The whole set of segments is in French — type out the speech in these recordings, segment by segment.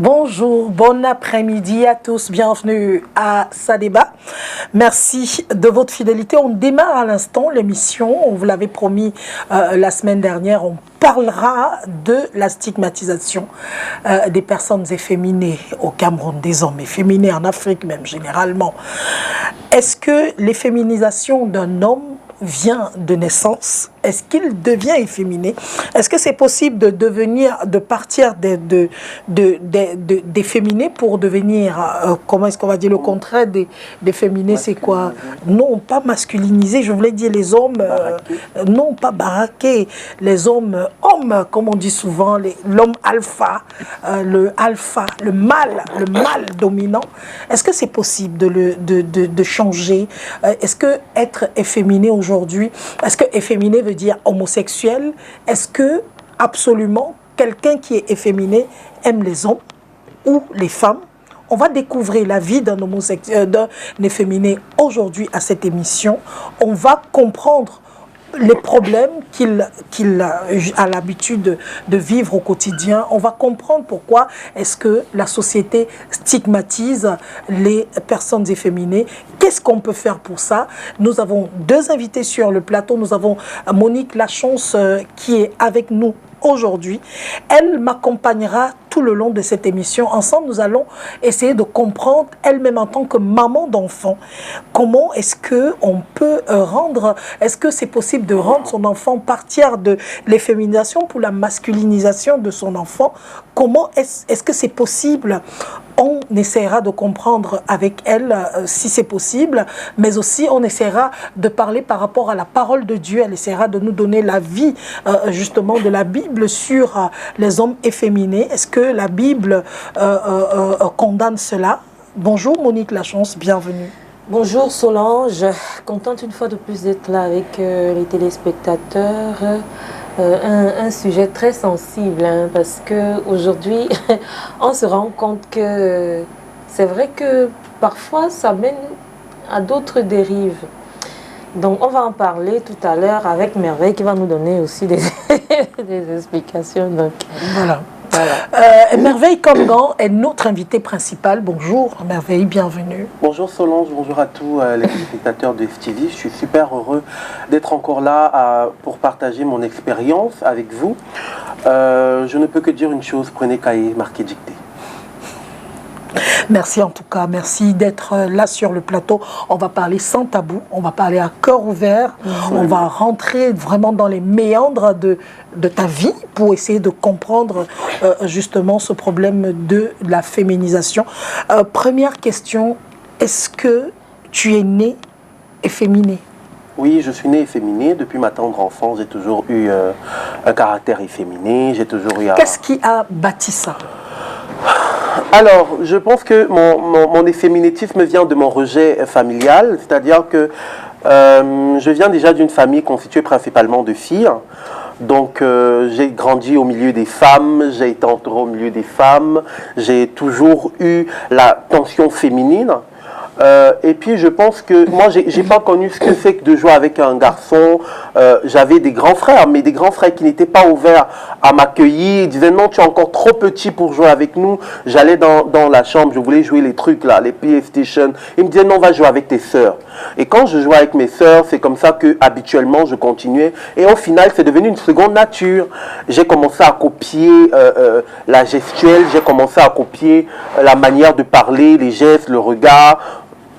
Bonjour, bon après-midi à tous, bienvenue à Sadéba. Merci de votre fidélité. On démarre à l'instant l'émission, on vous l'avait promis la semaine dernière, on parlera de la stigmatisation des personnes efféminées au Cameroun, des hommes efféminés en Afrique même généralement. Est-ce que l'efféminisation d'un homme vient de naissance? Est-ce qu'il devient efféminé? Est-ce que c'est possible de partir d'efféminé pour devenir, comment est-ce qu'on va dire le contraire d'efféminé? C'est quoi? Non, pas masculinisé, je voulais dire les hommes, non, pas baraqués, les hommes, comme on dit souvent, l'homme alpha, le mâle dominant. Est-ce que c'est possible de changer? Est-ce que être efféminé aujourd'hui, est-ce que efféminé veut dire homosexuel? Est-ce que absolument quelqu'un qui est efféminé aime les hommes ou les femmes? On va découvrir la vie d'un homosexuel, d'un efféminé aujourd'hui à cette émission. On va comprendre les problèmes qu'il a l'habitude de vivre au quotidien. On va comprendre pourquoi est-ce que la société stigmatise les personnes efféminées. Qu'est-ce qu'on peut faire pour ça? Nous avons deux invités sur le plateau. Nous avons Monique Lachance qui est avec nous aujourd'hui. Elle m'accompagnera tout le long de cette émission. Ensemble, nous allons essayer de comprendre, elle-même en tant que maman d'enfant, comment est-ce qu'on peut est-ce que c'est possible de rendre son enfant, partir de l'efféminisation pour la masculinisation de son enfant? Comment est-ce que c'est possible? On essaiera de comprendre avec elle si c'est possible, mais aussi on essaiera de parler par rapport à la parole de Dieu. Elle essaiera de nous donner l'avis justement de la Bible sur les hommes efféminés. Est-ce que la Bible condamne cela? Bonjour Monique Lachance, bienvenue. Bonjour Solange, contente une fois de plus d'être là avec les téléspectateurs. Un sujet très sensible parce qu'aujourd'hui on se rend compte que c'est vrai que parfois ça mène à d'autres dérives. Donc on va en parler tout à l'heure avec Merveille qui va nous donner aussi des explications. Donc, voilà. Merveille Congan est notre invitée principale. Bonjour Merveille, bienvenue. Bonjour Solange, bonjour à tous les spectateurs de FTV. Je suis super heureux d'être encore là pour partager mon expérience avec vous. Je ne peux que dire une chose, prenez cahier, marquez, dictée. Merci en tout cas, merci d'être là sur le plateau. On va parler sans tabou, on va parler à cœur ouvert, on va rentrer vraiment dans les méandres de ta vie pour essayer de comprendre justement ce problème de la féminisation. Première question, est-ce que tu es né efféminé? Oui, je suis né efféminé. Depuis ma tendre enfance, j'ai toujours eu un caractère efféminé. J'ai toujours eu. Qu'est-ce qui a bâti ça? Alors, je pense que mon efféminétisme vient de mon rejet familial, c'est-à-dire que je viens déjà d'une famille constituée principalement de filles. Donc, j'ai grandi au milieu des femmes, j'ai été entouré au milieu des femmes, j'ai toujours eu la tension féminine. Et puis je pense que moi j'ai pas connu ce que c'est que de jouer avec un garçon. J'avais des grands frères, mais des grands frères qui n'étaient pas ouverts à m'accueillir. Ils disaient non, tu es encore trop petit pour jouer avec nous. J'allais dans la chambre, je voulais jouer les trucs là, les PlayStation. Ils me disaient non, va jouer avec tes sœurs. Et quand je jouais avec mes sœurs, c'est comme ça que habituellement je continuais. Et au final, c'est devenu une seconde nature. J'ai commencé à copier la gestuelle, j'ai commencé à copier la manière de parler, les gestes, le regard,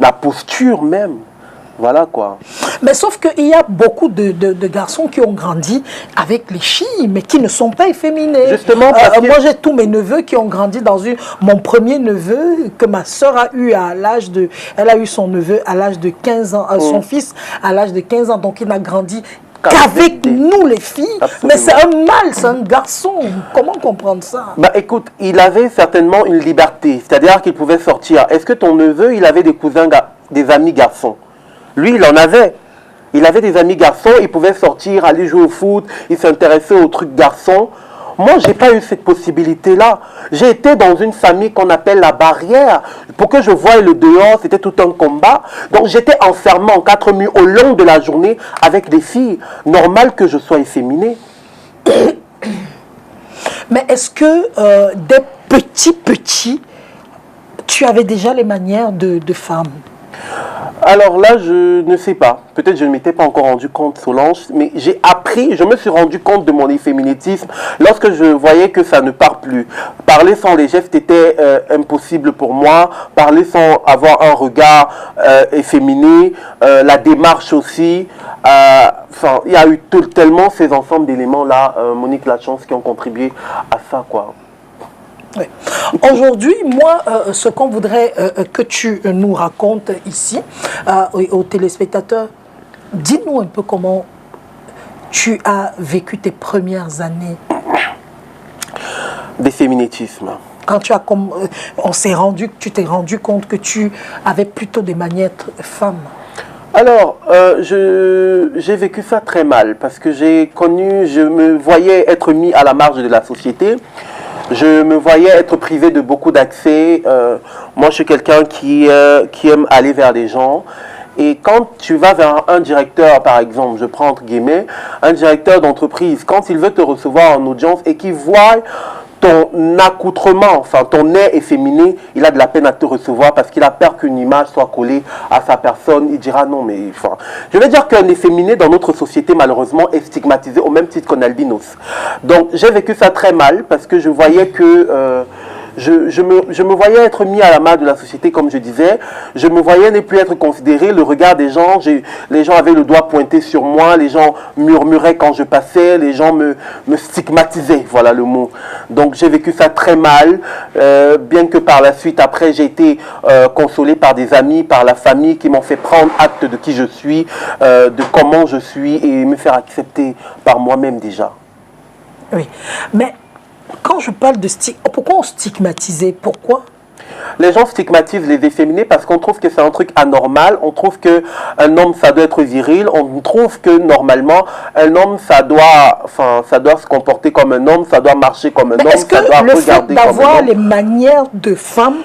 la posture même. Voilà quoi. Mais sauf qu'il y a beaucoup de garçons qui ont grandi avec les filles, mais qui ne sont pas efféminés. Justement, moi j'ai tous mes neveux qui ont grandi dans mon premier neveu que ma soeur a eu à l'âge de... Elle a eu son neveu à l'âge de 15 ans, son fils à l'âge de 15 ans, donc il a grandi qu'avec nous les filles. Absolument. Mais c'est un mâle, c'est un garçon. Comment comprendre ça? Bah écoute, il avait certainement une liberté, c'est-à-dire qu'il pouvait sortir. Est-ce que ton neveu, il avait des cousins, des amis garçons? Lui, il en avait. Il avait des amis garçons, il pouvait sortir, aller jouer au foot, il s'intéressait aux trucs garçons. Moi, je n'ai pas eu cette possibilité-là. J'ai été dans une famille qu'on appelle la barrière. Pour que je voie le dehors, c'était tout un combat. Donc, j'étais enfermé en 4 murs au long de la journée avec des filles. Normal que je sois efféminé. Mais est-ce que des petits, tu avais déjà les manières de femme? Alors là, je ne sais pas. Peut-être je ne m'étais pas encore rendu compte, Solange, mais j'ai appris, je me suis rendu compte de mon efféminétisme lorsque je voyais que ça ne part plus. Parler sans les gestes était impossible pour moi. Parler sans avoir un regard efféminé, la démarche aussi. Enfin, il y a eu tellement ces ensembles d'éléments-là, Monique Lachance, qui ont contribué à ça, quoi. Oui. Aujourd'hui, moi, ce qu'on voudrait que tu nous racontes ici, aux téléspectateurs, dis-nous un peu comment tu as vécu tes premières années. D'efféminétisme. Quand tu t'es rendu compte que tu avais plutôt des manières femme. Alors, j'ai vécu ça très mal parce que je me voyais être mis à la marge de la société. Je me voyais être privé de beaucoup d'accès. Moi, je suis quelqu'un qui aime aller vers les gens. Et quand tu vas vers un directeur, par exemple, je prends entre guillemets, un directeur d'entreprise, quand il veut te recevoir en audience et qu'il voit ton accoutrement, enfin ton nez efféminé, il a de la peine à te recevoir parce qu'il a peur qu'une image soit collée à sa personne. Il dira non, mais enfin, je vais dire qu'un efféminé dans notre société malheureusement est stigmatisé au même titre qu'un albinos. Donc j'ai vécu ça très mal parce que je voyais que je me voyais être mis à la main de la société, comme je disais. Je me voyais ne plus être considéré. Le regard des gens, les gens avaient le doigt pointé sur moi, les gens murmuraient quand je passais, les gens me stigmatisaient, voilà le mot. Donc j'ai vécu ça très mal, bien que par la suite, après, j'ai été consolé par des amis, par la famille qui m'ont fait prendre acte de qui je suis, de comment je suis et me faire accepter par moi-même déjà. Oui, mais quand je parle de pourquoi on stigmatisait? Pourquoi? Les gens stigmatisent les efféminés parce qu'on trouve que c'est un truc anormal. On trouve qu'un homme, ça doit être viril. On trouve que normalement, un homme, ça doit se comporter comme un homme, ça doit marcher comme un homme, ça doit regarder comme un homme. Est-ce que le fait d'avoir les manières de femme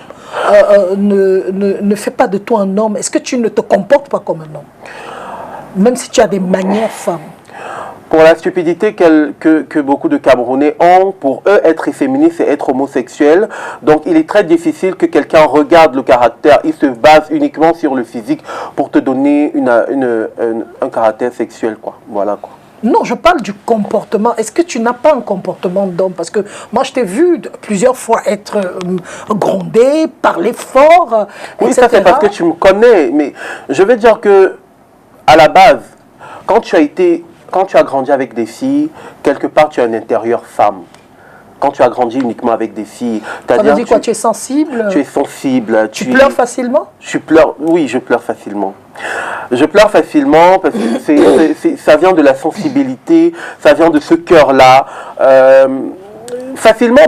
ne fait pas de toi un homme? Est-ce que tu ne te comportes pas comme un homme? Même si tu as des manières femmes. Pour la stupidité que beaucoup de Camerounais ont, pour eux, être efféminé, c'est être homosexuel. Donc, il est très difficile que quelqu'un regarde le caractère. Il se base uniquement sur le physique pour te donner un caractère sexuel, quoi. Voilà, quoi. Non, je parle du comportement. Est-ce que tu n'as pas un comportement d'homme? Parce que moi, je t'ai vu plusieurs fois être grondé, parler fort, oui, etc. Ça, c'est parce que tu me connais. Mais je veux dire que, à la base, quand tu as grandi avec des filles, quelque part, tu as un intérieur femme. Quand tu as grandi uniquement avec des filles... Ça veut dire quoi? Tu es sensible? Tu es sensible. Tu pleures facilement? Oui, je pleure facilement. Je pleure facilement parce que ça vient de la sensibilité, ça vient de ce cœur-là.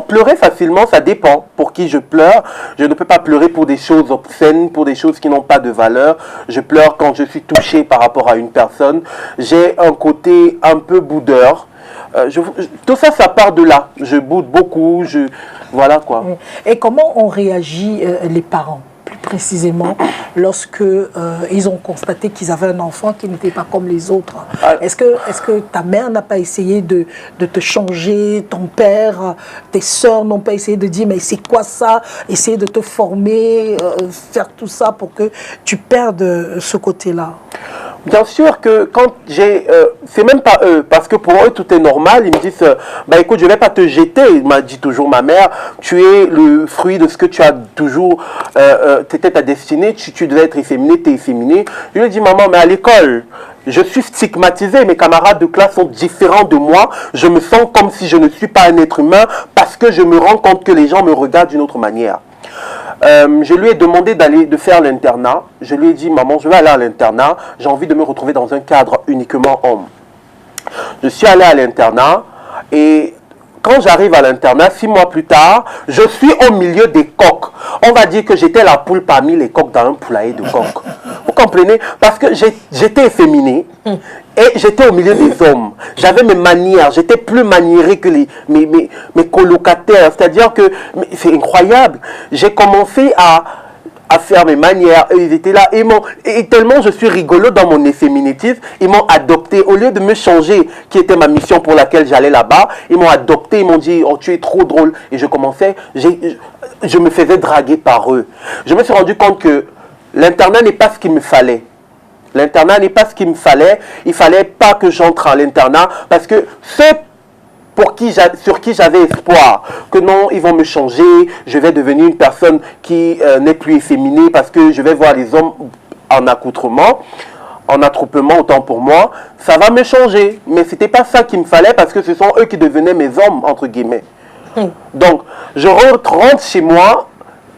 Pleurer facilement, ça dépend pour qui je pleure. Je ne peux pas pleurer pour des choses obscènes, pour des choses qui n'ont pas de valeur. Je pleure quand je suis touché par rapport à une personne. J'ai un côté un peu boudeur. Tout ça, ça part de là. Je boude beaucoup, voilà quoi. Et comment ont réagi les parents, plus précisément, lorsque ils ont constaté qu'ils avaient un enfant qui n'était pas comme les autres? Est-ce que ta mère n'a pas essayé de te changer, ton père, tes sœurs n'ont pas essayé de dire mais c'est quoi ça? Essayer de te former, faire tout ça pour que tu perdes ce côté-là? Bien sûr que quand c'est même pas eux, parce que pour eux tout est normal. Ils me disent, bah écoute, je vais pas te jeter, m'a dit toujours ma mère. Tu es le fruit de ce que tu as toujours, t'étais ta destinée. Tu devais être efféminé, t'es efféminé. Je lui ai dit, maman, mais à l'école, je suis stigmatisé. Mes camarades de classe sont différents de moi. Je me sens comme si je ne suis pas un être humain parce que je me rends compte que les gens me regardent d'une autre manière. Je lui ai demandé de faire l'internat. Je lui ai dit, maman, je vais aller à l'internat. J'ai envie de me retrouver dans un cadre uniquement homme. Je suis allé à l'internat et quand j'arrive à l'internat, 6 mois plus tard, je suis au milieu des coqs. On va dire que j'étais la poule parmi les coqs dans un poulailler de coqs. Vous comprenez? Parce que j'étais efféminé et j'étais au milieu des hommes. J'avais mes manières, j'étais plus maniéré que mes colocataires. C'est-à-dire que c'est incroyable. J'ai commencé à faire mes manières, ils étaient là, et tellement je suis rigolo dans mon efféminatif, ils m'ont adopté, au lieu de me changer, qui était ma mission pour laquelle j'allais là-bas, ils m'ont adopté, ils m'ont dit, oh tu es trop drôle, et je commençais, je me faisais draguer par eux. Je me suis rendu compte que l'internat n'est pas ce qu'il me fallait. L'internat n'est pas ce qu'il me fallait, il ne fallait pas que j'entre à l'internat, parce que sur qui j'avais espoir, que non, ils vont me changer, je vais devenir une personne qui n'est plus efféminée parce que je vais voir les hommes en accoutrement, en attroupement, autant pour moi, ça va me changer. Mais ce n'était pas ça qu'il me fallait parce que ce sont eux qui devenaient mes hommes, entre guillemets. Donc, je rentre chez moi.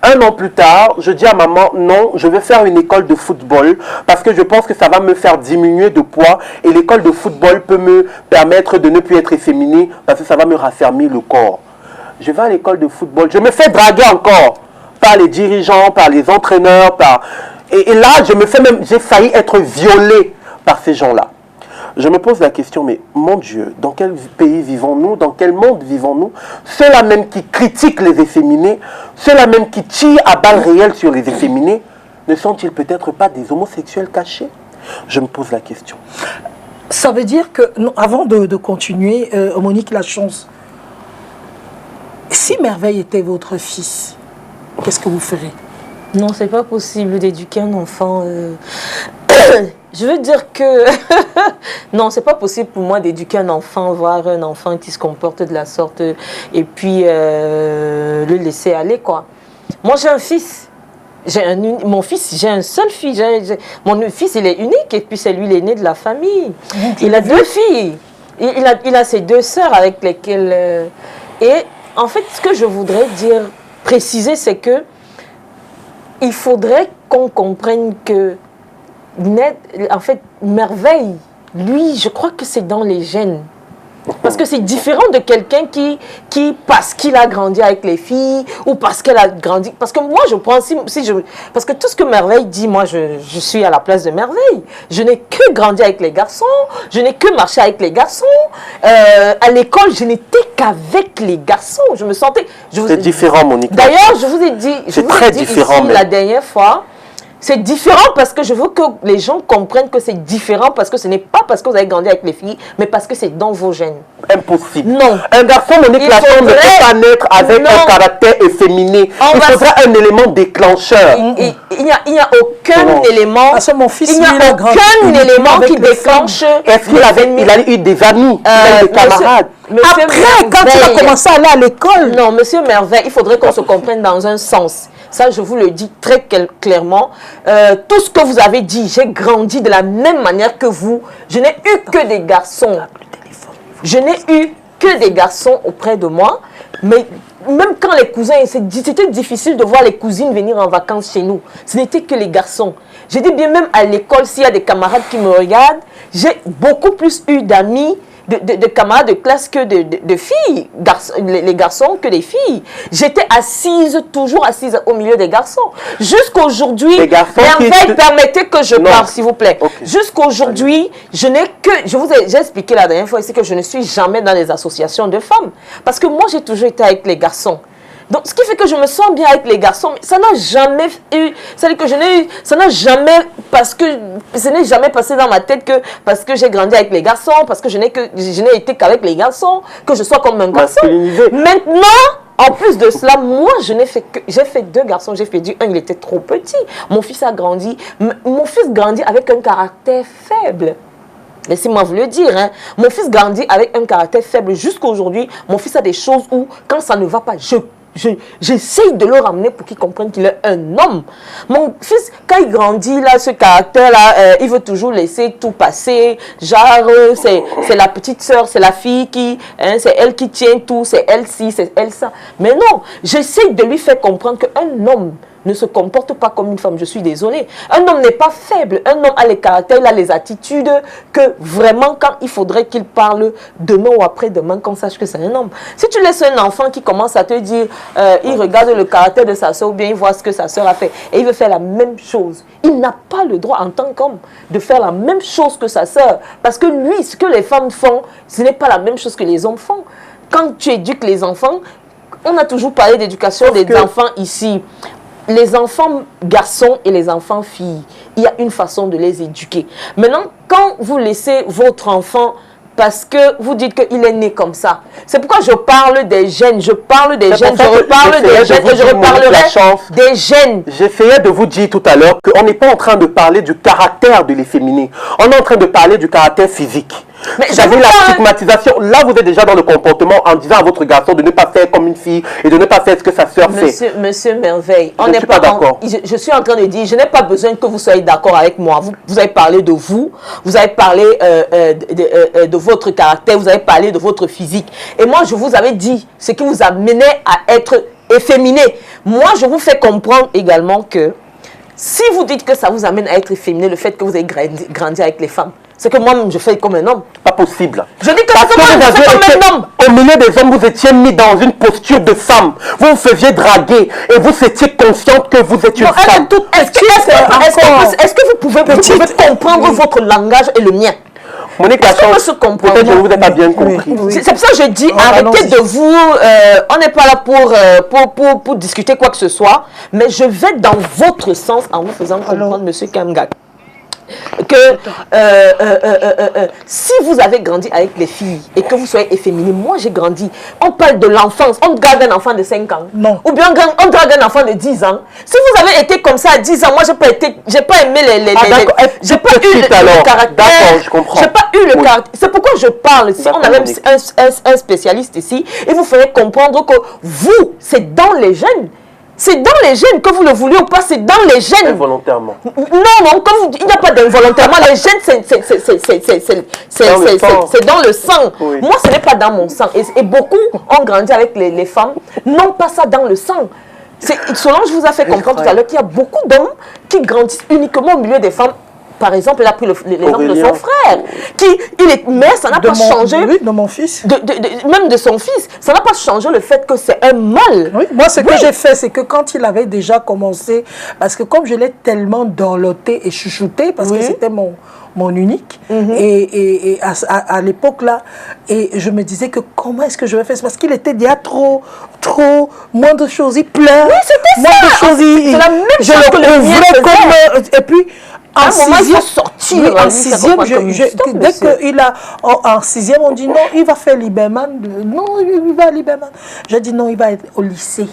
1 an plus tard, je dis à maman, non, je vais faire une école de football parce que je pense que ça va me faire diminuer de poids et l'école de football peut me permettre de ne plus être efféminée parce que ça va me raffermir le corps. Je vais à l'école de football, je me fais draguer encore par les dirigeants, par les entraîneurs, et là, j'ai failli être violé par ces gens-là. Je me pose la question, mais mon Dieu, dans quel pays vivons-nous? Dans quel monde vivons-nous? Ceux-là même qui critiquent les efféminés, ceux-là même qui tirent à balles réelles sur les efféminés, ne sont-ils peut-être pas des homosexuels cachés? Je me pose la question. Ça veut dire que, avant de continuer, Monique Lachance, si Merveille était votre fils, qu'est-ce que vous ferez? Non, c'est pas possible d'éduquer un enfant. Je veux dire que non, c'est pas possible pour moi d'éduquer un enfant, voir un enfant qui se comporte de la sorte et puis le laisser aller, quoi. Moi, j'ai un fils. J'ai un seul fils. Mon fils, il est unique et puis c'est lui l'aîné de la famille. Il a 2 filles. Il a ses 2 sœurs avec lesquelles... Et en fait, ce que je voudrais préciser, c'est que il faudrait qu'on comprenne que en fait, Merveille, lui, je crois que c'est dans les gènes. Parce que c'est différent de quelqu'un qui, parce qu'il a grandi avec les filles, ou parce qu'elle a grandi... Parce que moi, je pense, parce que tout ce que Merveille dit, moi, je suis à la place de Merveille. Je n'ai que grandi avec les garçons, je n'ai que marché avec les garçons. À l'école, je n'étais qu'avec les garçons. Je me sentais... C'est différent, Monique. D'ailleurs, je vous ai dit, différent, ici, la dernière fois... C'est différent parce que je veux que les gens comprennent que c'est différent parce que ce n'est pas parce que vous avez grandi avec les filles, mais parce que c'est dans vos gènes. Impossible. Non. Un garçon, Monique Lachance, ne peut pas naître avec un caractère efféminé. Il faudra un élément déclencheur. Il n'y a aucun élément. Parce que mon fils, il n'y a aucun élément qui déclenche. Est-ce qu'il a eu des amis, des camarades? Après, quand il a commencé à aller à l'école. Non, monsieur Merveille, il faudrait qu'on se comprenne dans un sens. Ça, je vous le dis très clairement. Tout ce que vous avez dit, j'ai grandi de la même manière que vous. Je n'ai eu que des garçons. Je n'ai eu que des garçons auprès de moi. Mais même quand les cousins, c'était difficile de voir les cousines venir en vacances chez nous. Ce n'était que les garçons. J'ai dit bien même à l'école, s'il y a des camarades qui me regardent, j'ai beaucoup plus eu d'amis, de camarades de classe que de filles, les garçons que des filles. J'étais toujours assise au milieu des garçons. Jusqu'aujourd'hui, Merveille, permettez que je parle, s'il vous plaît. Okay. Jusqu'aujourd'hui, j'ai expliqué la dernière fois ici que je ne suis jamais dans les associations de femmes. Parce que moi, j'ai toujours été avec les garçons. Donc, ce qui fait que je me sens bien avec les garçons, ça n'a jamais eu, c'est-à-dire que ça n'a jamais, parce que, ce n'est jamais passé dans ma tête que, parce que j'ai grandi avec les garçons, parce que je n'ai été qu'avec les garçons, que je sois comme un garçon. Maintenant, en plus de cela, moi, j'ai fait 2 garçons, j'ai fait un, il était trop petit. Mon fils a grandi, mon fils grandit avec un caractère faible. Laissez-moi vous le dire, hein. Mon fils grandit avec un caractère faible. Jusqu'aujourd'hui, mon fils a des choses où, quand ça ne va pas, j'essaye de le ramener pour qu'il comprenne qu'il est un homme. Mon fils, quand il grandit, là, ce caractère-là, il veut toujours laisser tout passer. Genre, c'est la petite sœur, c'est la fille qui, hein, c'est elle qui tient tout, c'est elle ci, c'est elle ça. Mais non, j'essaye de lui faire comprendre qu'un homme ne se comporte pas comme une femme. Je suis désolée. Un homme n'est pas faible. Un homme a les caractères, il a les attitudes que vraiment, quand il faudrait qu'il parle demain ou après-demain, qu'on sache que c'est un homme. Si tu laisses un enfant qui commence à te dire, il regarde le caractère de sa soeur ou bien il voit ce que sa soeur a fait et il veut faire la même chose, il n'a pas le droit en tant qu'homme de faire la même chose que sa soeur. Parce que lui, ce que les femmes font, ce n'est pas la même chose que les hommes font. Quand tu éduques les enfants, on a toujours parlé d'éducation des enfants ici. Les enfants garçons et les enfants filles, il y a une façon de les éduquer. Maintenant, quand vous laissez votre enfant parce que vous dites qu'il est né comme ça, c'est pourquoi je parle des gènes, je parle des gènes, je reparle des gènes et je reparlerai des gènes. J'essayais de vous dire tout à l'heure qu'on n'est pas en train de parler du caractère de l'efféminé, on est en train de parler du caractère physique. Vous avez la stigmatisation. Là, vous êtes déjà dans le comportement en disant à votre garçon de ne pas faire comme une fille et de ne pas faire ce que sa sœur fait. Monsieur Merveille, on n'est pas d'accord. Je suis en train de dire, je n'ai pas besoin que vous soyez d'accord avec moi. Vous avez parlé de vous avez parlé de votre caractère, vous avez parlé de votre physique. Et moi, je vous avais dit ce qui vous amenait à être efféminé. Moi, je vous fais comprendre également que si vous dites que ça vous amène à être efféminé, le fait que vous avez grandi avec les femmes, c'est que moi-même, je fais comme un homme. Pas possible. Je dis que c'est que moi, je fais comme un homme. Au milieu des hommes, vous étiez mis dans une posture de femme. Vous vous faisiez draguer et vous étiez consciente que vous êtes une femme. Est-ce que vous pouvez comprendre votre langage et le mien? Monique Lachance, peut-être que je ne vous ai pas bien compris. C'est pour ça que je dis, arrêtez de vous... on n'est pas là pour discuter quoi que ce soit, mais je vais dans votre sens en vous faisant comprendre, monsieur Kamgak, que si vous avez grandi avec les filles et que vous soyez efféminé, moi j'ai grandi, on parle de l'enfance, on garde un enfant de 5 ans, non. Ou bien on drague un enfant de 10 ans. Si vous avez été comme ça à 10 ans, moi j'ai pas aimé j'ai pas eu le caractère, je comprends. J'ai pas eu le caractère. C'est pourquoi je parle. Si on avait un spécialiste ici, il vous ferait comprendre que vous, c'est dans les gènes. C'est dans les gènes, que vous le voulez ou pas, c'est dans les gènes. Involontairement. Non, il n'y a pas d'involontairement. Les gènes, c'est dans le sang. Oui. Moi, ce n'est pas dans mon sang. Et beaucoup ont grandi avec les femmes, n'ont pas ça dans le sang. Solange vous a fait comprendre tout à l'heure qu'il y a beaucoup d'hommes qui grandissent uniquement au milieu des femmes. Par exemple, elle a pris l'exemple de son frère, mais ça n'a pas changé. Oui, de mon fils. Même de son fils. Ça n'a pas changé le fait que c'est un mal. Oui, moi, ce que j'ai fait, c'est que quand il avait déjà commencé, parce que comme je l'ai tellement dorloté et chouchouté, parce que c'était mon unique, et à l'époque là, et je me disais que comment est-ce que je vais faire, parce qu'il était déjà trop, moins de choses, il pleure. Oui, c'était ça. Moins de choses, c'est la même chose que le mien faisait. Et puis, en sixième, dès qu'il a en sixième, on dit non, il va faire Liberman. Non, il va à Liberman. J'ai dit non, il va être au lycée.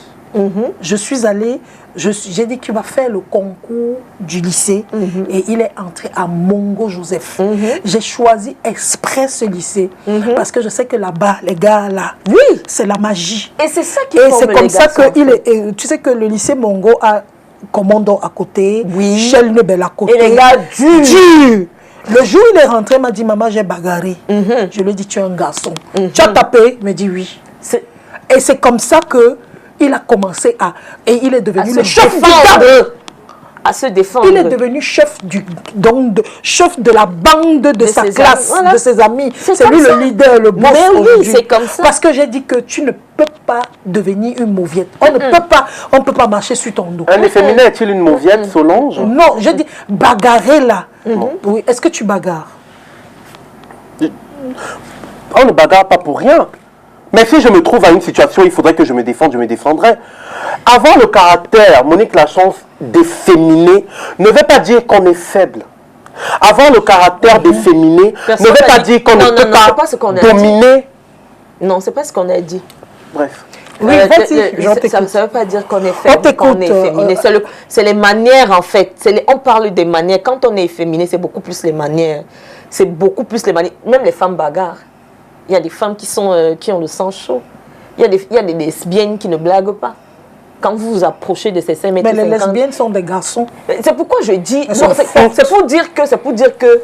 Je suis allée, j'ai dit qu'il va faire le concours du lycée et il est entré à Mongo Joseph. J'ai choisi exprès ce lycée parce que je sais que là-bas, les gars là, c'est la magie. Et c'est ça qui forme les garçons. Et c'est comme ça que tu sais que le lycée Mongo a Commando à côté, Shell Nebel à côté. Et les gars durs. Le jour où il est rentré, il m'a dit, maman, j'ai bagarré. Je lui ai dit, tu es un garçon. Tu as tapé? Il m'a dit oui. Et c'est comme ça qu'il a commencé à... Et il est devenu le chef à se défendre. Il est devenu chef de la bande de sa classe, de ses amis. C'est lui le leader, le boss aujourd'hui. C'est comme ça. Parce que j'ai dit que tu ne peux pas devenir une mauviette. On ne peut pas marcher sur ton dos. Un efféminé est-il une mauviette, Solange? Non, j'ai dit bagarrer là. Oui. Est-ce que tu bagarres? On ne bagarre pas pour rien. Mais si je me trouve à une situation, il faudrait que je me défende, je me défendrai. Avoir le caractère, Monique Lachance, d'efféminé, ne veut pas dire qu'on est faible. Avoir le caractère d'efféminé ne veut pas dire qu'on ne peut pas dominer. Non, c'est pas ce qu'on a dit. Bref. Oui, ça ne veut pas dire qu'on est faible, qu'on est efféminé. C'est les manières, en fait. On parle des manières. Quand on est efféminé, c'est beaucoup plus les manières. C'est beaucoup plus les manières. Même les femmes bagarrent. Il y a des femmes qui ont le sang chaud. Il y a des lesbiennes qui ne blaguent pas. Quand vous vous approchez de ces 5 mètres. Mais les lesbiennes sont des garçons. C'est pourquoi je dis... C'est pour dire que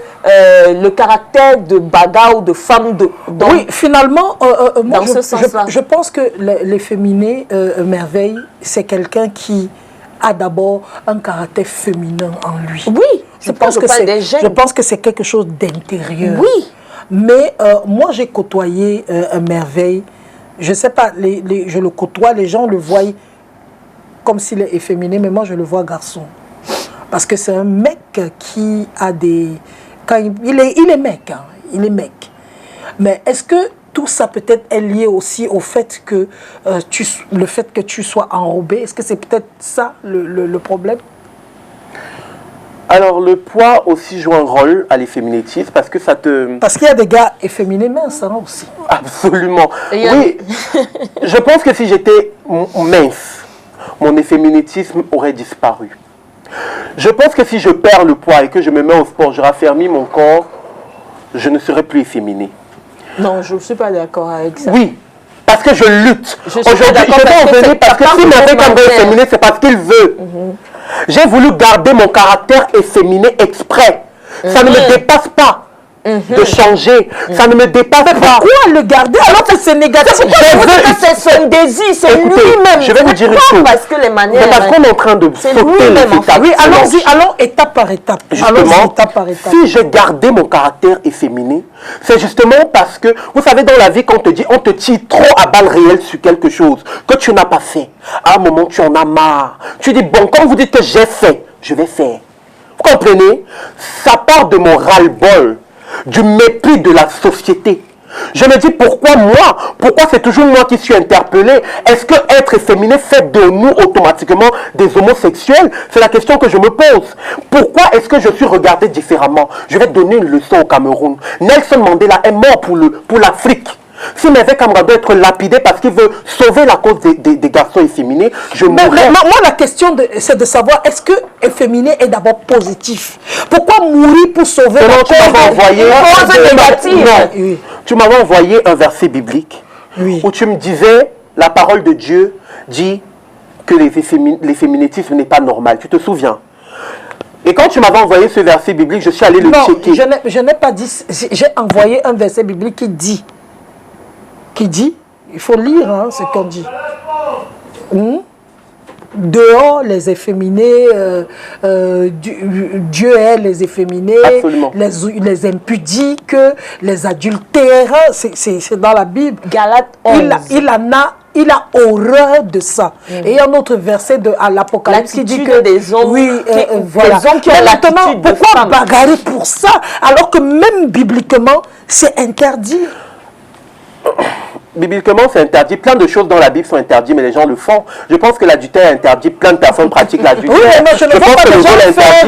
le caractère de bagarre ou de femme... Oui, finalement, moi, je pense que l'efféminé Merveille, c'est quelqu'un qui a d'abord un caractère féminin en lui. Oui, je pense que c'est quelque chose d'intérieur. Oui. Mais moi, j'ai côtoyé un merveille. Je ne sais pas, je le côtoie, les gens le voient comme s'il est efféminé, mais moi, je le vois garçon. Parce que c'est un mec qui a des... Quand il est mec, hein, il est mec. Mais est-ce que tout ça peut-être est lié aussi au fait que, le fait que tu sois enrobé? Est-ce que c'est peut-être ça le problème? Alors, le poids aussi joue un rôle à l'efféminétisme parce que ça te... Parce qu'il y a des gars efféminés minces hein, aussi. Absolument. Oui, je pense que si j'étais mince, mon efféminétisme aurait disparu. Je pense que si je perds le poids et que je me mets au sport, je raffermis mon corps, je ne serai plus efféminé. Non, je ne suis pas d'accord avec ça. Oui, parce que je lutte. Aujourd'hui, je vais en venir parce que s'il m'avait comme efféminé, c'est parce qu'il veut. J'ai voulu garder mon caractère efféminé exprès. Ça ne me dépasse pas de changer. Ça ne me dépasse pas. Pourquoi le garder alors que c'est négatif? C'est son désir, c'est lui-même. Je vais vous dire une chose. Parce que les manières... C'est parce qu'on est en train de sauter les étapes. Oui, allons étape par étape. Justement, étape par étape. si j'ai gardé mon caractère efféminé, c'est justement parce que, vous savez, dans la vie, quand on te dit, on te tire trop à balles réelles sur quelque chose que tu n'as pas fait. À un moment, tu en as marre. Tu dis, bon, quand vous dites que j'ai fait, je vais faire. Vous comprenez? Ça part de mon ras-le-bol, du mépris de la société. Je me dis pourquoi moi? Pourquoi c'est toujours moi qui suis interpellé? Est-ce que être efféminé fait de nous automatiquement des homosexuels? C'est la question que je me pose. Pourquoi est-ce que je suis regardé différemment? Je vais donner une leçon au Cameroun. Nelson Mandela est mort pour l'Afrique. Si Merveille Kamara doit être lapidé parce qu'il veut sauver la cause des garçons efféminés, je mourrai. Moi, la question, c'est de savoir, est-ce que efféminé est d'abord positif? Pourquoi mourir pour sauver la cause négative? Tu m'avais envoyé un verset biblique où tu me disais, la parole de Dieu dit que l'efféminétisme n'est pas normal. Tu te souviens? Et quand tu m'avais envoyé ce verset biblique, je suis allé le checker. Je n'ai pas dit, j'ai envoyé un verset biblique qui dit, il faut lire hein, ce qu'on dit. Dehors, les efféminés, Dieu est les efféminés, les impudiques, les adultères, c'est dans la Bible. Galates 11. Il a horreur de ça. Et il y a un autre verset à l'Apocalypse qui dit que des hommes, voilà. des hommes qui ont l'attitude de pourquoi bagarrer pour ça alors que même bibliquement, c'est interdit? Bibliquement, c'est interdit. Plein de choses dans la Bible sont interdites, mais les gens le font. Je pense que l'adultère est interdit. Plein de personnes pratiquent l'adultère. Oui, mais je ne vois pas les gens faire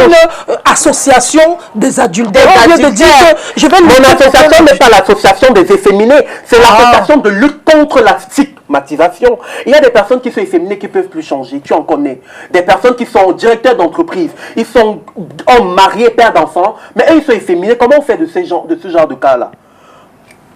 une association des adultères. Mon association n'est pas l'association des efféminés. C'est l'association de lutte contre la stigmatisation. Il y a des personnes qui sont efféminées qui ne peuvent plus changer. Tu en connais. Des personnes qui sont directeurs d'entreprise. Ils sont hommes mariés, pères d'enfants. Mais eux, ils sont efféminés. Comment on fait de ce genre de cas-là?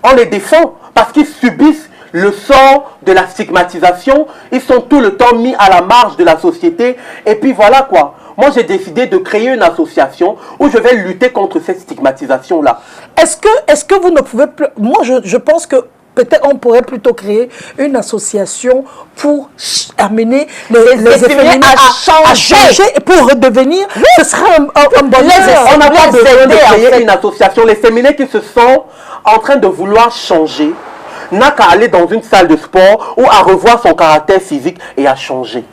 On les défend parce qu'ils subissent le sort de la stigmatisation. Ils sont tout le temps mis à la marge de la société. Et puis voilà quoi. Moi, j'ai décidé de créer une association où je vais lutter contre cette stigmatisation-là. Est-ce que vous ne pouvez plus... Moi, je pense que peut-être on pourrait plutôt créer une association pour amener les efféminés à changer et pour redevenir. Ce serait un bon On n'a pas besoin de créer une association. Les féminins qui se sont en train de vouloir changer n'a qu'à aller dans une salle de sport ou à revoir son caractère physique et à changer.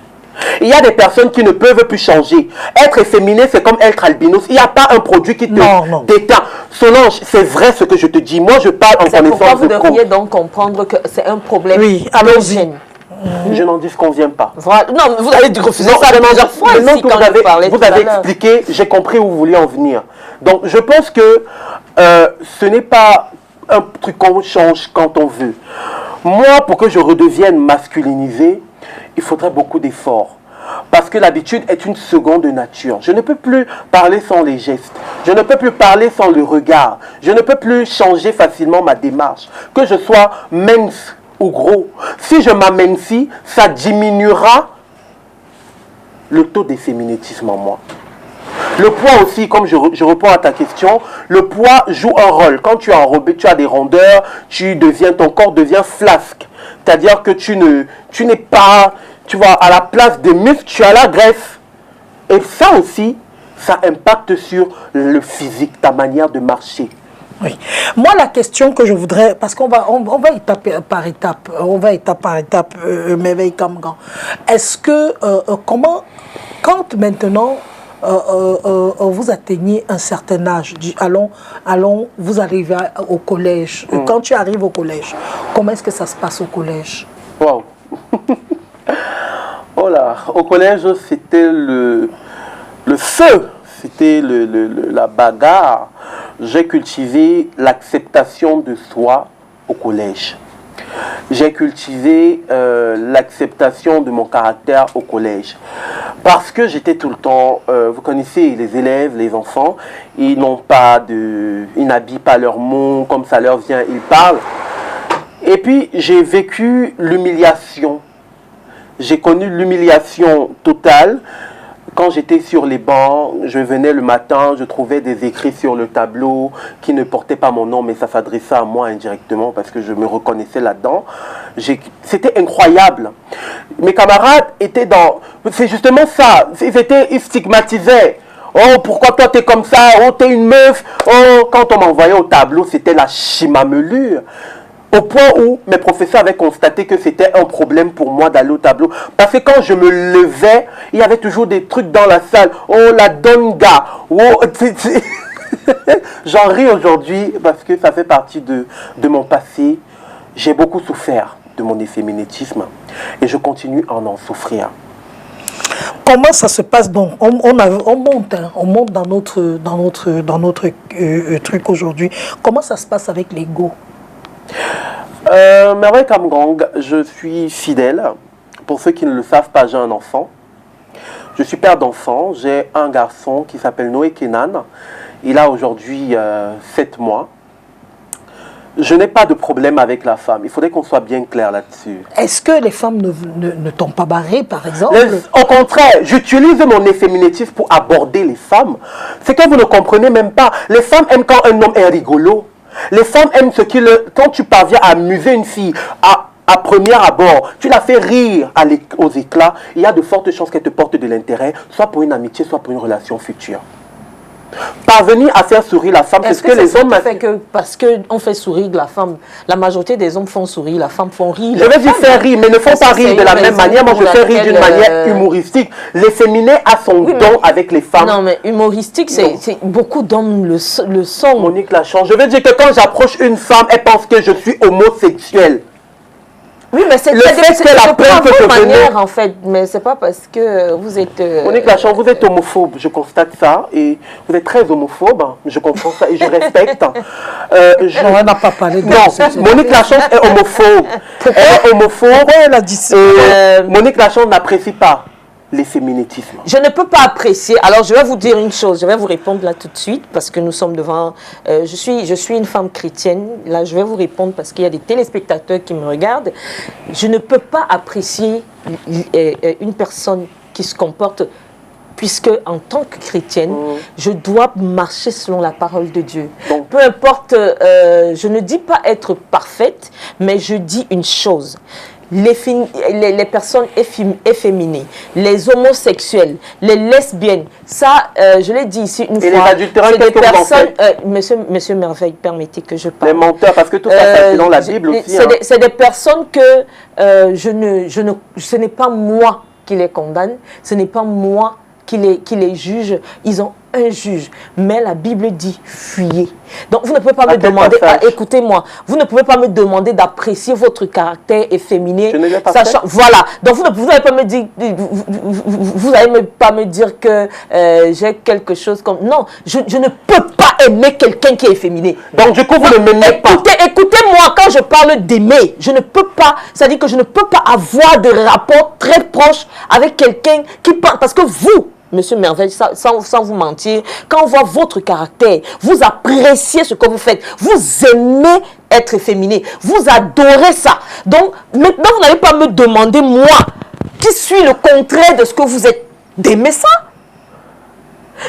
Il y a des personnes qui ne peuvent plus changer. Être efféminé, c'est comme être albinos. Il n'y a pas un produit qui te déteint. Solange, c'est vrai ce que je te dis. Moi, je parle en connaissance de cause. Vous devriez donc comprendre que c'est un problème. Oui, allons-y. Je n'en disconviens pas. Voilà. Non, vous avez refusé ça plusieurs fois ici quand vous avez expliqué, j'ai compris où vous vouliez en venir. Donc, je pense que ce n'est pas un truc qu'on change quand on veut. Moi, pour que je redevienne masculinisé, il faudrait beaucoup d'efforts. Parce que l'habitude est une seconde nature. Je ne peux plus parler sans les gestes. Je ne peux plus parler sans le regard. Je ne peux plus changer facilement ma démarche. Que je sois mince ou gros. Si je m'amincis, ça diminuera le taux d'efféminétisme en moi. Le poids aussi, comme je réponds à ta question, le poids joue un rôle. Quand tu es enrobé, tu as des rondeurs, ton corps devient flasque. C'est-à-dire que tu tu vois, à la place des muscles, tu as la graisse. Et ça aussi, ça impacte sur le physique, ta manière de marcher. Oui. Moi, la question que je voudrais, parce qu'on va, on va étape par étape, Merveille Kamgan. Est-ce que, comment, quand maintenant, vous atteignez un certain âge, allons, vous arrivez au collège. Quand tu arrives au collège, comment est-ce que ça se passe au collège? Wow. Oh là, au collège, c'était le feu, c'était la bagarre. J'ai cultivé l'acceptation de soi au collège. J'ai cultivé l'acceptation de mon caractère au collège. Parce que j'étais tout le temps, vous connaissez les élèves, les enfants, ils n'habillent pas leurs mots, comme ça leur vient, ils parlent. Et puis j'ai vécu l'humiliation. J'ai connu l'humiliation totale. Quand j'étais sur les bancs, je venais le matin, je trouvais des écrits sur le tableau qui ne portaient pas mon nom, mais ça s'adressait à moi indirectement parce que je me reconnaissais là-dedans. C'était incroyable. Mes camarades étaient dans... C'est justement ça. Ils stigmatisaient. Oh, pourquoi toi t'es comme ça? Oh, t'es une meuf. Oh, quand on m'envoyait au tableau, c'était la chimamelure. Au point où mes professeurs avaient constaté que c'était un problème pour moi d'aller au tableau. Parce que quand je me levais, il y avait toujours des trucs dans la salle. Oh, la donga. Oh, j'en ris aujourd'hui parce que ça fait partie de mon passé. J'ai beaucoup souffert de mon efféminétisme et je continue à en souffrir. Comment ça se passe donc? On monte dans notre truc aujourd'hui. Comment ça se passe avec l'ego? Merveille Kamgang, je suis fidèle. Pour ceux qui ne le savent pas, j'ai un enfant. Je suis père d'enfant. J'ai un garçon qui s'appelle Noé Kenan. Il a aujourd'hui 7 mois. Je n'ai pas de problème avec la femme. Il faudrait qu'on soit bien clair là-dessus. Est-ce que les femmes ne t'ont pas barré, par exemple? Au contraire, j'utilise mon efféminatif pour aborder les femmes. C'est que vous ne comprenez même pas. Les femmes aiment quand un homme est rigolo. Les femmes aiment quand tu parviens à amuser une fille à premier abord, tu la fais rire aux éclats, il y a de fortes chances qu'elle te porte de l'intérêt, soit pour une amitié, soit pour une relation future. Parvenir à faire sourire la femme, c'est ce que les hommes... Parce qu'on fait sourire la femme, la majorité des hommes font sourire, la femme font rire. Je vais dire faire rire, mais ne font pas rire de la même manière. Moi, je fais rire d'une manière humoristique. L'efféminé a son don avec les femmes. Non, mais humoristique, c'est beaucoup d'hommes le sont. Monique Lachance, je veux dire que quand j'approche une femme, elle pense que je suis homosexuel. Oui, mais c'est votre manière, en fait. Mais c'est pas parce que vous êtes... Monique Lachance, vous êtes homophobe. Je constate ça. Et vous êtes très homophobe. Je comprends ça et je respecte. On n'a pas parlé de ça. Non, Monique Lachance est homophobe. Elle est homophobe. Pourquoi elle a dit ça? Monique Lachance n'apprécie pas l'efféminétisme. Je ne peux pas apprécier. Alors, je vais vous dire une chose. Je vais vous répondre là tout de suite parce que nous sommes devant... je suis une femme chrétienne. Là, je vais vous répondre parce qu'il y a des téléspectateurs qui me regardent. Je ne peux pas apprécier une personne qui se comporte... Puisque, en tant que chrétienne, je dois marcher selon la parole de Dieu. Donc, peu importe, je ne dis pas être parfaite, mais je dis une chose. Les personnes efféminées, les homosexuels, les lesbiennes, ça, je l'ai dit ici une fois. Et les adultérins, qu'est-ce que vous en faites? Monsieur Merveille, permettez que je parle. Les menteurs, parce que tout ça, c'est dans la Bible aussi. C'est des personnes que ce n'est pas moi qui les condamne, ce n'est pas moi qui les juge, ils ont un juge. Mais la Bible dit fuyez. Donc vous ne pouvez pas me demander, écoutez-moi, vous ne pouvez pas me demander d'apprécier votre caractère efféminé. Sachant, voilà. Donc vous n'allez pas me dire, vous n'allez pas me dire que j'ai quelque chose comme... Non, je ne peux pas aimer quelqu'un qui est efféminé. Donc du coup, vous ne m'aimez pas. Écoutez-moi, quand je parle d'aimer, je ne peux pas, c'est-à-dire que je ne peux pas avoir de rapport très proche avec quelqu'un qui parle, parce que vous, Monsieur Merveille, sans vous mentir, quand on voit votre caractère, vous appréciez ce que vous faites, vous aimez être efféminé, vous adorez ça. Donc, maintenant, vous n'allez pas me demander, moi, qui suis le contraire de ce que vous êtes, d'aimer ça.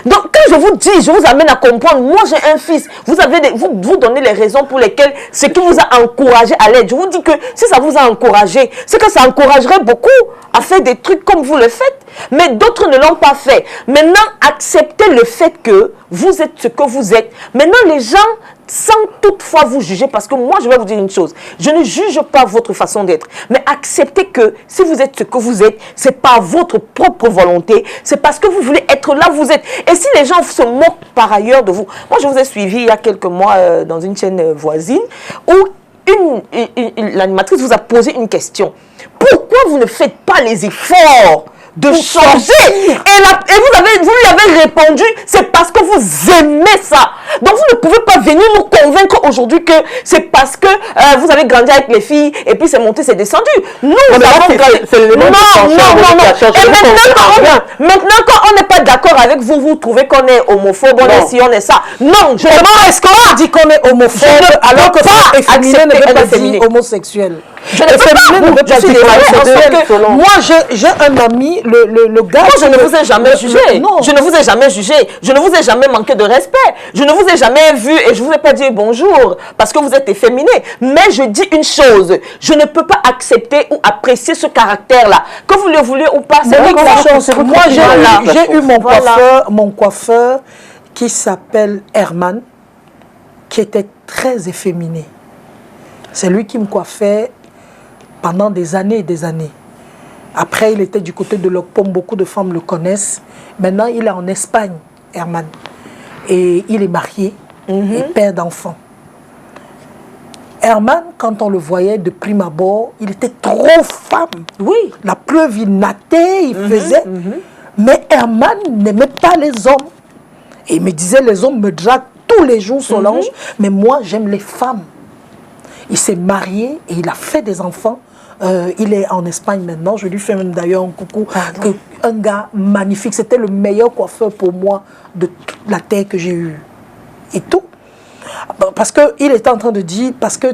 Donc, quand je vous dis, je vous amène à comprendre, moi j'ai un fils, vous donnez les raisons pour lesquelles ce qui vous a encouragé à l'aide. Je vous dis que si ça vous a encouragé, c'est que ça encouragerait beaucoup à faire des trucs comme vous le faites. Mais d'autres ne l'ont pas fait. Maintenant, acceptez le fait que vous êtes ce que vous êtes. Maintenant, les gens, sans toutefois vous juger, parce que moi, je vais vous dire une chose, je ne juge pas votre façon d'être, mais acceptez que si vous êtes ce que vous êtes, c'est par votre propre volonté, c'est parce que vous voulez être là où vous êtes. Et si les gens se moquent par ailleurs de vous, moi, je vous ai suivi il y a quelques mois dans une chaîne voisine, où l'animatrice vous a posé une question. Pourquoi vous ne faites pas les efforts de changer? Et vous lui avez répondu, c'est parce que vous aimez ça. Donc vous ne pouvez pas venir nous convaincre aujourd'hui que c'est parce que vous avez grandi avec les filles et puis c'est monté, c'est descendu. Nous, maintenant quand on n'est pas d'accord avec vous, vous trouvez qu'on est homophobe, on est ci, on est ça. Non, je ne est-ce qu'on dit qu'on est homophobe alors que c'est efféminé ne veut pas dire homosexuel? Je ne peux pas. Moi, j'ai un ami, le gars... Moi, je ne vous ai jamais jugé. Je ne vous ai jamais jugé. Je ne vous ai jamais manqué de respect. Je ne vous ai jamais vu et je ne vous ai pas dit bonjour parce que vous êtes efféminé. Mais je dis une chose. Je ne peux pas accepter ou apprécier ce caractère-là. Que vous le voulez ou pas, c'est votre chose. Moi, j'ai eu mon coiffeur qui s'appelle Herman, qui était très efféminé. C'est lui qui me coiffait pendant des années et des années. Après, il était du côté de l'Ocpom, beaucoup de femmes le connaissent. Maintenant, il est en Espagne, Herman. Et il est marié et père d'enfants. Herman, quand on le voyait de prime abord, il était trop femme. Oui. La preuve, il nattait, il faisait. Mais Herman n'aimait pas les hommes. Et il me disait, les hommes me draguent tous les jours, Solange. Mais moi, j'aime les femmes. Il s'est marié et il a fait des enfants. Il est en Espagne maintenant. Je lui fais même d'ailleurs un coucou. Un gars magnifique. C'était le meilleur coiffeur pour moi de toute la terre que j'ai eue. Et tout. Parce qu'il était en train de dire, parce que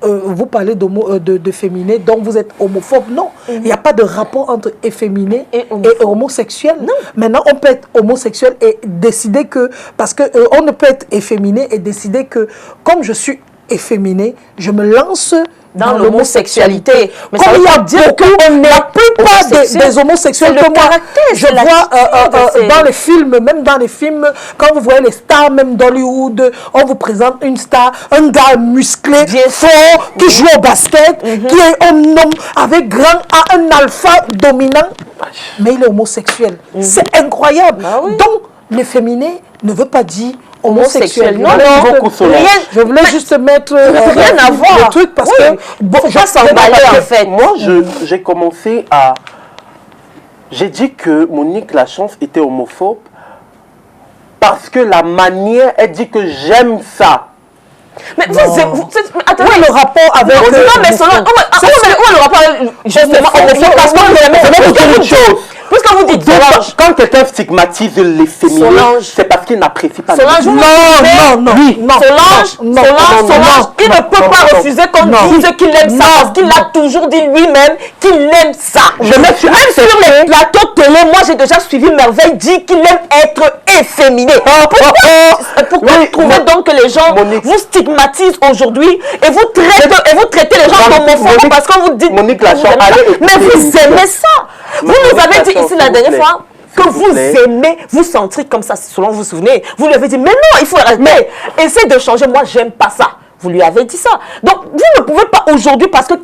vous parlez de féminin, donc vous êtes homophobe. Non, il n'y a pas de rapport entre efféminé et homosexuel. Non. Maintenant, on peut être homosexuel et décider que, parce qu'on ne peut être efféminé et décider que, comme je suis efféminé, je me lance dans l'homosexualité. Mais comme il y a beaucoup, la plupart des homosexuels que moi, je vois dans les films, même dans les films, quand vous voyez les stars, même d'Hollywood, on vous présente une star, un gars musclé, fort, qui joue au basket, qui est un homme avec grand A, un alpha dominant, mais il est homosexuel. C'est incroyable. Donc, l'efféminé ne veut pas dire homosexuel. Non, rien. Je voulais juste mettre rien à voir le truc parce que je s'emballer en fait. Moi, j'ai commencé à... J'ai dit que Monique Lachance était homophobe parce que la manière, elle dit que j'aime ça. Mais vous attendez, le rapport avec... Non, mais selon... Où est le rapport justement homophobe? Parce qu'on ne une chose. Puisque vous dites quand quelqu'un stigmatise les féminines, c'est parce qu'il n'apprécie pas. Solange, non. Solange, il ne peut pas refuser qu'on dise qu'il aime ça parce qu'il a toujours dit lui-même qu'il aime ça. Même sur les plateaux télé, moi j'ai déjà suivi Merveille dit qu'il aime être efféminé. Pourquoi vous trouvez donc que les gens vous stigmatisent aujourd'hui et vous traitez les gens d'homophobes parce qu'on vous dit Monique Lachance, mais vous aimez ça. Vous nous avez dit ici la dernière fois que vous aimez vous sentir comme ça, selon vous vous souvenez. Vous lui avez dit, mais non, il faut arrêter. Essayez de changer, moi j'aime pas ça. Vous lui avez dit ça. Donc, vous ne pouvez pas aujourd'hui parce que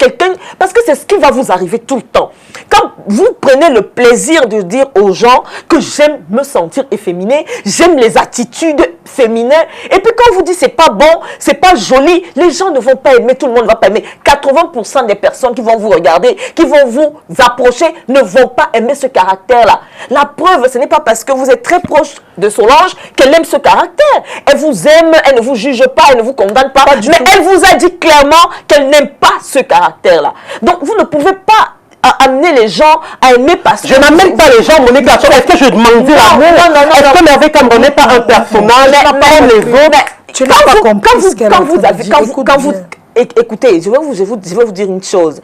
c'est ce qui va vous arriver tout le temps. Quand vous prenez le plaisir de dire aux gens que j'aime me sentir efféminé, j'aime les attitudes féminines, et puis quand vous dites c'est pas bon, c'est pas joli, les gens ne vont pas aimer, tout le monde ne va pas aimer. 80% des personnes qui vont vous regarder, qui vont vous approcher, ne vont pas aimer ce caractère-là. La preuve, ce n'est pas parce que vous êtes très proche de Solange qu'elle aime ce caractère. Elle vous aime, elle ne vous juge pas, elle ne vous condamne pas, mais elle vous a dit clairement qu'elle n'aime pas ce caractère-là. Donc vous ne pouvez pas amener les gens à aimer parce que... Je n'amène pas les gens, Monique Lachance. Est-ce que je demande l'amour? Est-ce que Merveille Cameron n'est pas un personnage, pas les autres? Tu n'as pas compris ce qu'elle a dit. Écoutez, je vais vous dire une chose.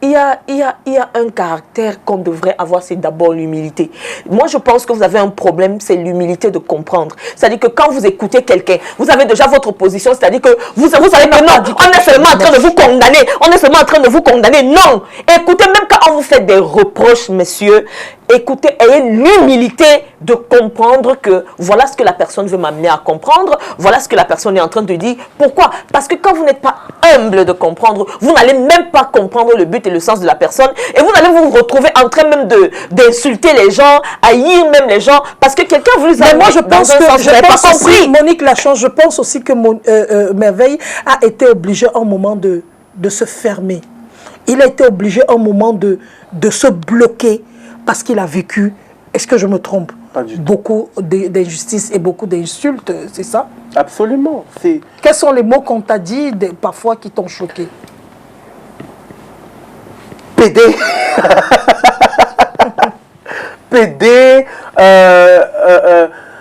il y a un caractère qu'on devrait avoir, c'est d'abord l'humilité. Moi, je pense que vous avez un problème, c'est l'humilité de comprendre. C'est-à-dire que quand vous écoutez quelqu'un, vous avez déjà votre position, c'est-à-dire que vous savez que non, on est seulement en train de vous condamner, on est seulement en train de vous condamner. Non! Écoutez, même quand on vous fait des reproches, messieurs, écoutez, ayez l'humilité de comprendre que voilà ce que la personne veut m'amener à comprendre, voilà ce que la personne est en train de dire. Pourquoi? Parce que quand vous n'êtes pas humble de comprendre, vous n'allez même pas comprendre le but et le sens de la personne et vous allez vous retrouver en train même d'insulter les gens, haïr même les gens parce que quelqu'un vous a. Mais moi, je pense que, compris. Monique Lachance, je pense aussi que Merveille a été obligée un moment de se fermer. Il a été obligé un moment de se bloquer parce qu'il a vécu, est-ce que je me trompe, beaucoup d'injustices et beaucoup d'insultes, c'est ça? Absolument. Quels sont les mots qu'on t'a dit parfois qui t'ont choqué? PD. PD,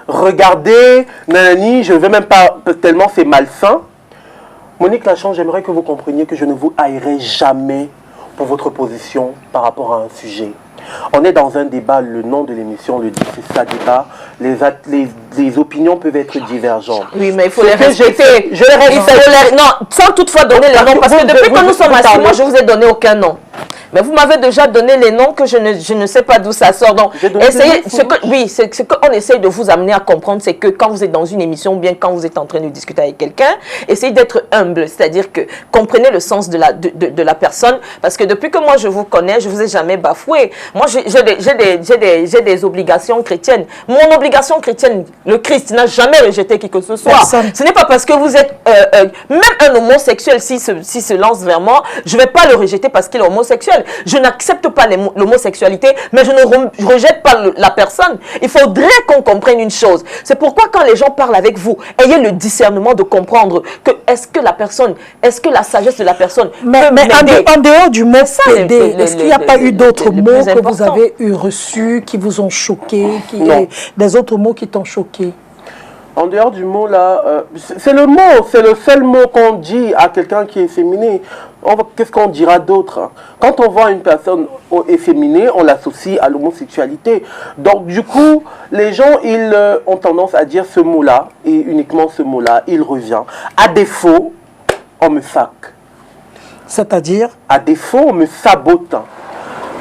regardez, nanani, je ne veux même pas, tellement c'est malsain. Monique Lachance, j'aimerais que vous compreniez que je ne vous haïrai jamais pour votre position par rapport à un sujet. On est dans un débat, le nom de l'émission le dit, c'est ça, débat. Les opinions peuvent être divergentes. Oui, mais il faut les respecter. Je les respecte. Non, sans toutefois donner les noms, parce que depuis que nous sommes assis, moi je ne vous ai donné aucun nom. Mais vous m'avez déjà donné les noms que je ne sais pas d'où ça sort. Donc, essayez, ce qu'on essaye de vous amener à comprendre, c'est que quand vous êtes dans une émission, ou bien quand vous êtes en train de discuter avec quelqu'un, essayez d'être humble. C'est-à-dire que comprenez le sens de la personne. Parce que depuis que moi je vous connais, je ne vous ai jamais bafoué. Moi, j'ai des obligations chrétiennes. Mon obligation chrétienne, le Christ n'a jamais rejeté qui que ce soit. Personne. Ce n'est pas parce que vous êtes... même un homosexuel, s'il se lance vers moi, je ne vais pas le rejeter parce qu'il est homosexuel. Je n'accepte pas l'homosexualité, mais je ne rejette pas la personne. Il faudrait qu'on comprenne une chose. C'est pourquoi quand les gens parlent avec vous, ayez le discernement de comprendre que est-ce que la sagesse de la personne... Mais en dehors du mot PD, est-ce qu'il n'y a pas eu d'autres mots que vous avez reçus, qui vous ont choqué, des autres mots qui t'ont choqué? En dehors du mot là, c'est le mot, c'est le seul mot qu'on dit à quelqu'un qui est efféminé. Qu'est-ce qu'on dira d'autre? Quand on voit une personne efféminée, on l'associe à l'homosexualité. Donc du coup, les gens, ils ont tendance à dire ce mot-là, et uniquement ce mot-là, il revient. À défaut, on me sac. C'est-à-dire? À défaut, on me sabote.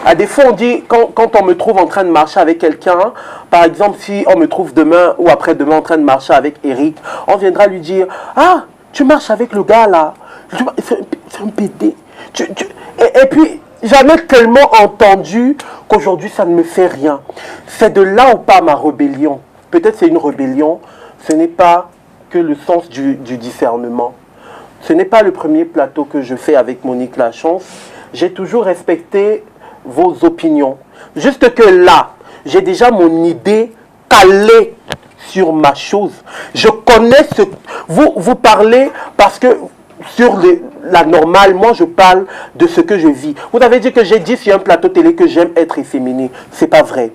À défaut, on dit, quand on me trouve en train de marcher avec quelqu'un, par exemple, si on me trouve demain ou après-demain en train de marcher avec Eric, on viendra lui dire, ah, tu marches avec le gars là, c'est un PD. Et puis, j'en ai tellement entendu qu'aujourd'hui, ça ne me fait rien. C'est de là où part ma rébellion. Peut-être c'est une rébellion, ce n'est pas que le sens du discernement. Ce n'est pas le premier plateau que je fais avec Monique Lachance. J'ai toujours respecté vos opinions. Juste que là, j'ai déjà mon idée calée sur ma chose. Je connais ce... Vous parlez parce que sur la normale, moi je parle de ce que je vis. Vous avez dit que j'ai dit sur un plateau télé que j'aime être efféminé. C'est pas vrai.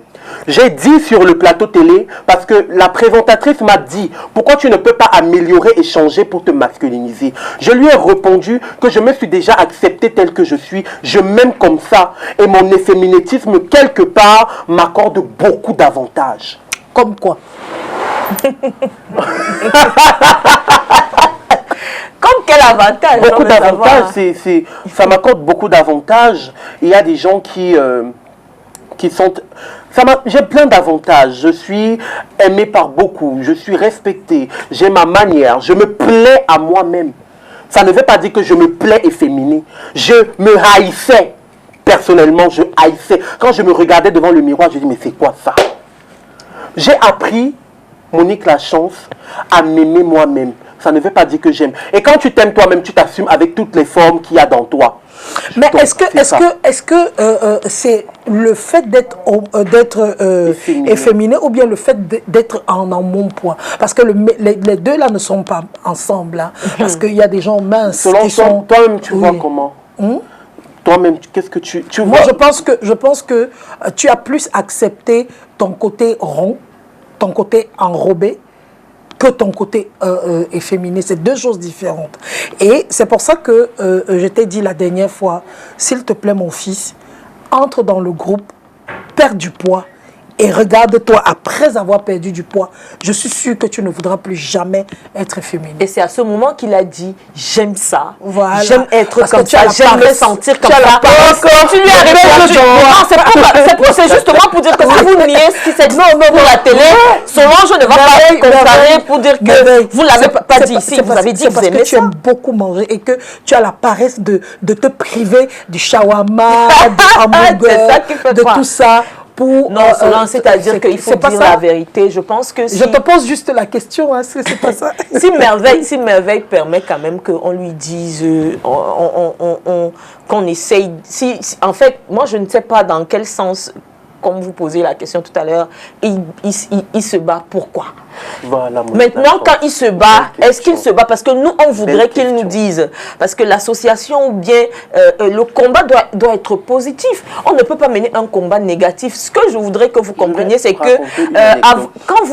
J'ai dit sur le plateau télé parce que la présentatrice m'a dit pourquoi tu ne peux pas améliorer et changer pour te masculiniser. Je lui ai répondu que je me suis déjà accepté tel que je suis, je m'aime comme ça et mon efféminétisme quelque part m'accorde beaucoup d'avantages. Comme quoi? Comme quel avantage? Beaucoup d'avantages, ça m'accorde beaucoup d'avantages. Il y a des gens qui sont... J'ai plein d'avantages. Je suis aimé par beaucoup. Je suis respecté. J'ai ma manière. Je me plais à moi-même. Ça ne veut pas dire que je me plais efféminé. Je me haïssais. Personnellement, je haïssais. Quand je me regardais devant le miroir, je dis, mais c'est quoi ça? J'ai appris, Monique Lachance, à m'aimer moi-même. Ça ne veut pas dire que j'aime. Et quand tu t'aimes toi-même, tu t'assumes avec toutes les formes qu'il y a dans toi. Mais est-ce que c'est le fait d'être efféminé ou bien le fait d'être en embonpoint? Parce que les deux là ne sont pas ensemble. Hein, parce qu'il y a des gens minces. Selon toi-même, tu vois comment? Toi-même, qu'est-ce que tu vois? Moi, je pense que tu as plus accepté ton côté rond, ton côté enrobé, que ton côté efféminé. C'est deux choses différentes. Et c'est pour ça que je t'ai dit la dernière fois, s'il te plaît mon fils, entre dans le groupe, perds du poids et regarde-toi après avoir perdu du poids. Je suis sûre que tu ne voudras plus jamais être féminine. Et c'est à ce moment qu'il a dit, j'aime ça, voilà. J'aime être comme ça, j'aime me sentir comme ça. Tu lui as répondu, c'est justement pour dire que si vous niez ce qui s'est dit pour la télé, Solange ne va pas comparer pour dire que vous ne l'avez pas dit ici, vous avez dit que vous aimez ça. Tu aimes beaucoup manger et que tu as la paresse de te priver du shawarma, du hamburger, de tout ça. Non, c'est-à-dire qu'il faut dire la vérité. Je pense que si... Je te pose juste la question, hein, c'est pas ça. si Merveille permet quand même qu'on lui dise, qu'on essaye... en fait, moi, je ne sais pas dans quel sens, comme vous posez la question tout à l'heure, il se bat. Pourquoi? Voilà, maintenant, quand il se bat, est-ce qu'il se bat? Parce que nous, on voudrait qu'il nous dise. Parce que l'association ou bien le combat doit être positif. On ne peut pas mener un combat négatif. Ce que je voudrais que vous compreniez, c'est que quand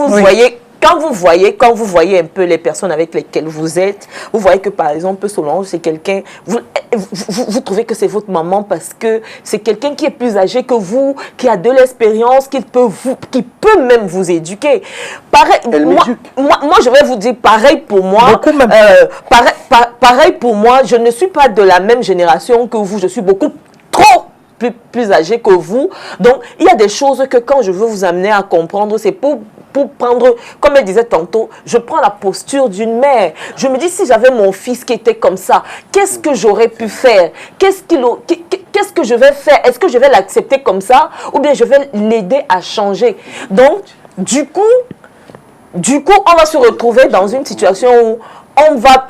vous voyez un peu les personnes avec lesquelles vous êtes, vous voyez que par exemple Solange, c'est quelqu'un, vous trouvez que c'est votre maman parce que c'est quelqu'un qui est plus âgé que vous, qui a de l'expérience, qui peut même vous éduquer. Pareil, moi, je vais vous dire pareil pour moi. Pareil pour moi, je ne suis pas de la même génération que vous, je suis beaucoup trop plus âgé que vous. Donc, il y a des choses que quand je veux vous amener à comprendre, c'est pour prendre, comme elle disait tantôt, je prends la posture d'une mère. Je me dis, si j'avais mon fils qui était comme ça, qu'est-ce que j'aurais pu faire? Qu'est-ce que je vais faire? Est-ce que je vais l'accepter comme ça? Ou bien je vais l'aider à changer? Donc, du coup, on va se retrouver dans une situation où on va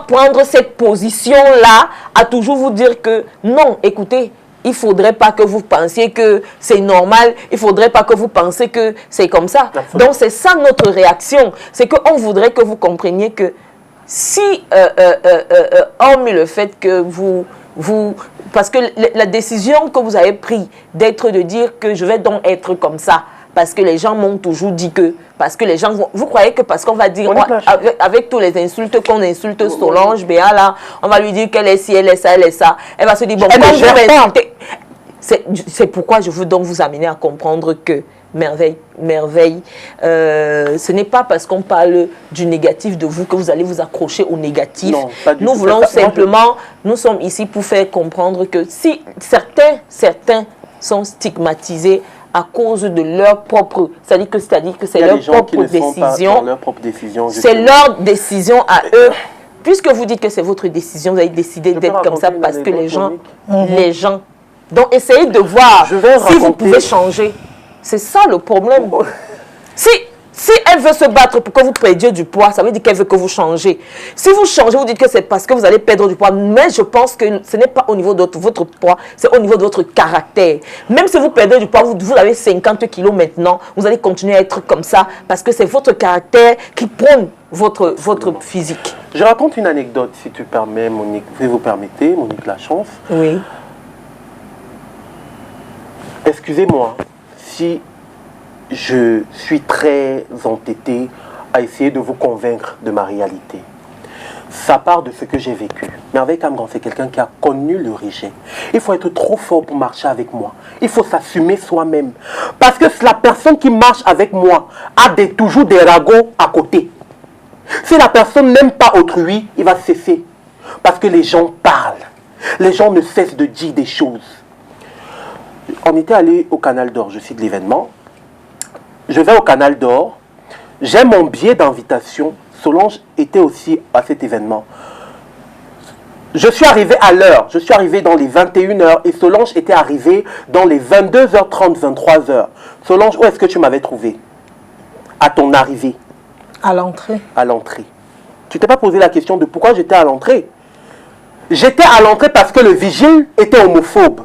prendre cette position-là à toujours vous dire que non, écoutez, il ne faudrait pas que vous pensiez que c'est normal, il ne faudrait pas que vous pensiez que c'est comme ça. Donc, c'est ça notre réaction. C'est qu'on voudrait que vous compreniez que si, hormis le fait que parce que la décision que vous avez prise de dire que je vais donc être comme ça, parce que les gens m'ont toujours dit que, parce que les gens, vous croyez que parce qu'on va dire, avec tous les insultes qu'on insulte Solange, Béa là, on va lui dire qu'elle est ci, elle est ça, elle va se dire, bon, c'est pourquoi je veux donc vous amener à comprendre que Merveille, ce n'est pas parce qu'on parle du négatif de vous que vous allez vous accrocher au négatif. Non, nous voulons simplement, nous sommes ici pour faire comprendre que si certains sont stigmatisés à cause de leur propre, c'est-à-dire que c'est leur propre décision. C'est leur décision à eux. Puisque vous dites que c'est votre décision, vous avez décidé d'être comme ça parce que les gens. Donc essayez de voir si vous pouvez changer. C'est ça le problème. Si elle veut se battre pour que vous perdiez du poids, ça veut dire qu'elle veut que vous changez. Si vous changez, vous dites que c'est parce que vous allez perdre du poids. Mais je pense que ce n'est pas au niveau de votre poids, c'est au niveau de votre caractère. Même si vous perdez du poids, vous avez 50 kilos maintenant, vous allez continuer à être comme ça parce que c'est votre caractère qui prône votre physique. Je raconte une anecdote, si tu permets, Monique. Vous permettez, Monique Lachance. Oui. Excusez-moi si je suis très entêté à essayer de vous convaincre de ma réalité. Ça part de ce que j'ai vécu. Merveille Camgrand, c'est quelqu'un qui a connu le rejet. Il faut être trop fort pour marcher avec moi. Il faut s'assumer soi-même. Parce que la personne qui marche avec moi a toujours des ragots à côté. Si la personne n'aime pas autrui, il va cesser. Parce que les gens parlent. Les gens ne cessent de dire des choses. On était allé au Canal d'Or, je cite l'événement. Je vais au Canal d'Or, j'ai mon billet d'invitation. Solange était aussi à cet événement. Je suis arrivé à l'heure, je suis arrivé dans les 21h et Solange était arrivée dans les 22h30, 23h. Solange, où est-ce que tu m'avais trouvé? À ton arrivée. À l'entrée. À l'entrée. Tu t'es pas posé la question de pourquoi j'étais à l'entrée? J'étais à l'entrée parce que le vigile était homophobe.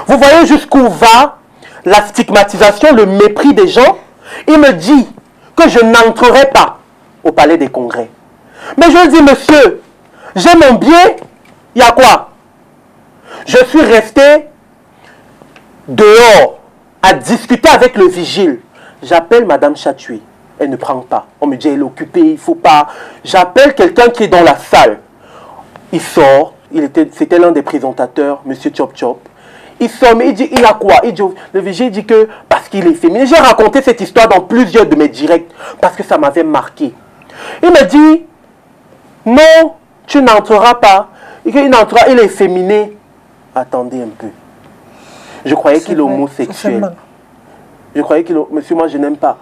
Vous voyez jusqu'où va la stigmatisation, le mépris des gens. Il me dit que je n'entrerai pas au palais des congrès. Mais je lui dis, monsieur, j'ai mon billet, il y a quoi? Je suis resté dehors à discuter avec le vigile. J'appelle Madame Chatué. elle ne prend pas. On me dit, elle est occupée, il ne faut pas. J'appelle quelqu'un qui est dans la salle. Il sort, c'était l'un des présentateurs, M. Chop Chop. Il sort, mais il dit, il a quoi? Il dit, le VG dit que, parce qu'il est féminin. J'ai raconté cette histoire dans plusieurs de mes directs, parce que ça m'avait marqué. Il me dit, non, tu n'entreras pas. Il est féminin. Attendez un peu. Je croyais qu'il est homosexuel. Je croyais qu'il est... Monsieur, moi, je n'aime pas.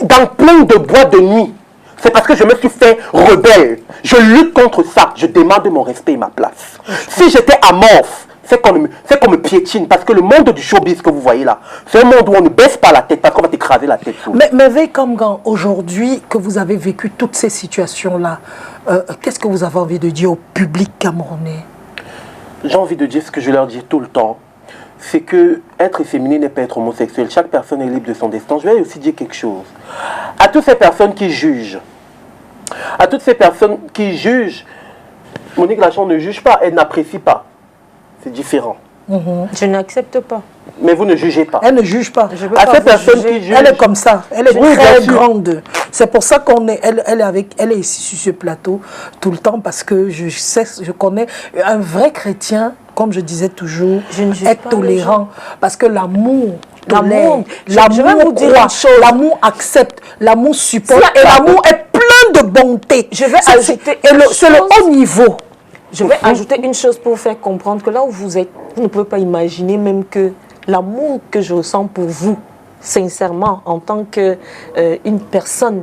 Dans plein de boîtes de nuit, c'est parce que je me suis fait rebelle. Je lutte contre ça. Je demande mon respect et ma place. Si j'étais amorphe, c'est qu'on me piétine. Parce que le monde du showbiz que vous voyez là, c'est un monde où on ne baisse pas la tête parce qu'on va t'écraser la tête. Mais Veille-Kamgan, aujourd'hui que vous avez vécu toutes ces situations-là, qu'est-ce que vous avez envie de dire au public camerounais? J'ai envie de dire ce que je leur dis tout le temps. C'est que être féminin n'est pas être homosexuel. Chaque personne est libre de son destin. Je vais aussi dire quelque chose. À toutes ces personnes qui jugent, Monique Lachon ne juge pas, elle n'apprécie pas. C'est différent. Je n'accepte pas. Mais vous ne jugez pas. Elle ne juge pas. À ces personnes qui jugent. Elle est comme ça. Elle est très grande. C'est pour ça elle est ici sur ce plateau tout le temps parce que je connais un vrai chrétien, comme je disais toujours, être tolérant. Parce que l'amour, l'amour accepte, l'amour supporte et l'amour est plein de bonté. Je vais ajouter c'est le haut niveau. Je vais ajouter une chose pour vous faire comprendre que là où vous êtes, vous ne pouvez pas imaginer même que l'amour que je ressens pour vous, sincèrement, en tant qu'une personne,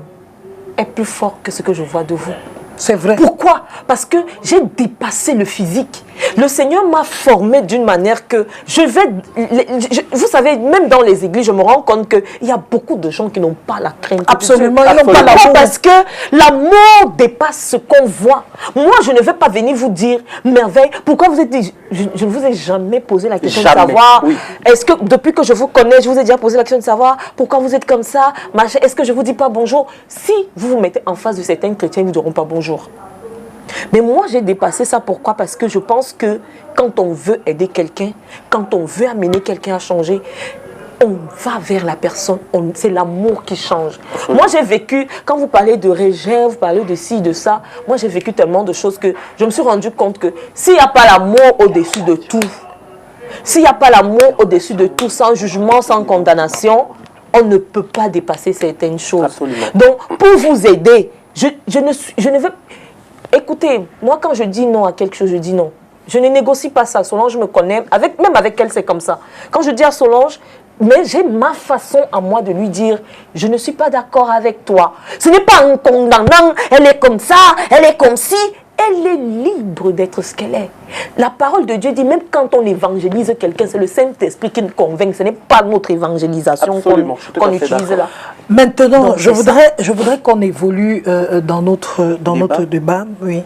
est plus fort que ce que je vois de vous. C'est vrai. Pourquoi? Parce que j'ai dépassé le physique. Le Seigneur m'a formé d'une manière que vous savez, même dans les églises, je me rends compte qu'il y a beaucoup de gens qui n'ont pas la crainte. Absolument, ils n'ont pas l'amour. Parce que l'amour dépasse ce qu'on voit. Moi, je ne vais pas venir vous dire, merveille, pourquoi vous êtes dit, je ne vous ai jamais posé la question de savoir, est-ce que depuis que je vous connais, je vous ai déjà posé la question de savoir pourquoi vous êtes comme ça, est-ce que je ne vous dis pas bonjour? Si vous vous mettez en face de certains chrétiens, ils ne vous diront pas bonjour. Mais moi, j'ai dépassé ça. Pourquoi? Parce que je pense que quand on veut aider quelqu'un, quand on veut amener quelqu'un à changer, on va vers la personne. C'est l'amour qui change. Moi, j'ai vécu, quand vous parlez de réserve, vous parlez de ci, de ça, moi, j'ai vécu tellement de choses que je me suis rendu compte que s'il n'y a pas l'amour au-dessus de tout, s'il n'y a pas l'amour au-dessus de tout, sans jugement, sans condamnation, on ne peut pas dépasser certaines choses. Absolument. Donc, pour vous aider, je ne veux... Écoutez, moi quand je dis non à quelque chose, je dis non. Je ne négocie pas ça. Solange me connaît, même avec elle c'est comme ça. Quand je dis à Solange, mais j'ai ma façon à moi de lui dire, je ne suis pas d'accord avec toi. Ce n'est pas en condamnant, elle est comme ça, elle est comme ci. Elle est libre d'être ce qu'elle est. La parole de Dieu dit, même quand on évangélise quelqu'un, c'est le Saint-Esprit qui nous convainc. Ce n'est pas notre évangélisation qu'on utilise là. Maintenant, donc, je voudrais qu'on évolue dans notre débat. Oui.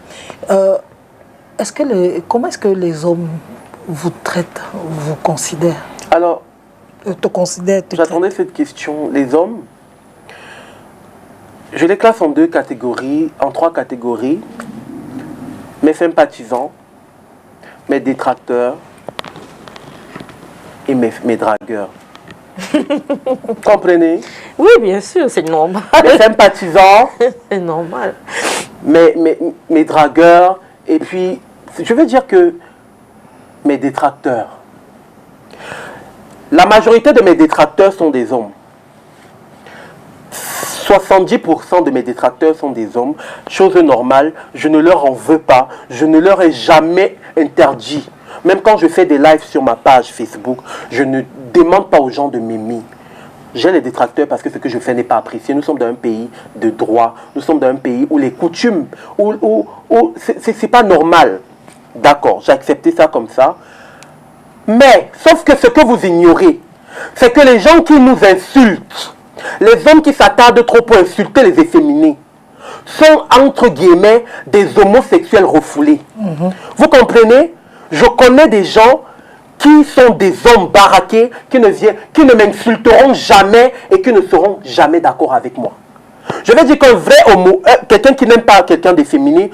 Comment est-ce que les hommes vous traitent, vous considèrent? Alors, j'attendais cette question. Les hommes, je les classe en trois catégories. Mes sympathisants, mes détracteurs et mes dragueurs. Comprenez? Oui, bien sûr, c'est normal. Mes sympathisants, c'est normal. Mes dragueurs, et puis, je veux dire que mes détracteurs. La majorité de mes détracteurs sont des hommes. 70% de mes détracteurs sont des hommes. Chose normale, je ne leur en veux pas. Je ne leur ai jamais interdit. Même quand je fais des lives sur ma page Facebook, je ne demande pas aux gens de m'aimer. J'ai les détracteurs parce que ce que je fais n'est pas apprécié. Nous sommes dans un pays de droit. Nous sommes dans un pays où les coutumes, où c'est pas normal. D'accord, j'ai accepté ça comme ça. Mais, sauf que ce que vous ignorez, c'est que les gens qui nous insultent, les hommes qui s'attardent trop pour insulter les efféminés, sont entre guillemets des homosexuels refoulés. Vous comprenez? Je connais des gens qui sont des hommes baraqués, qui ne m'insulteront jamais et qui ne seront jamais d'accord avec moi. Je vais dire qu'un vrai homo, quelqu'un qui n'aime pas quelqu'un d'efféminé,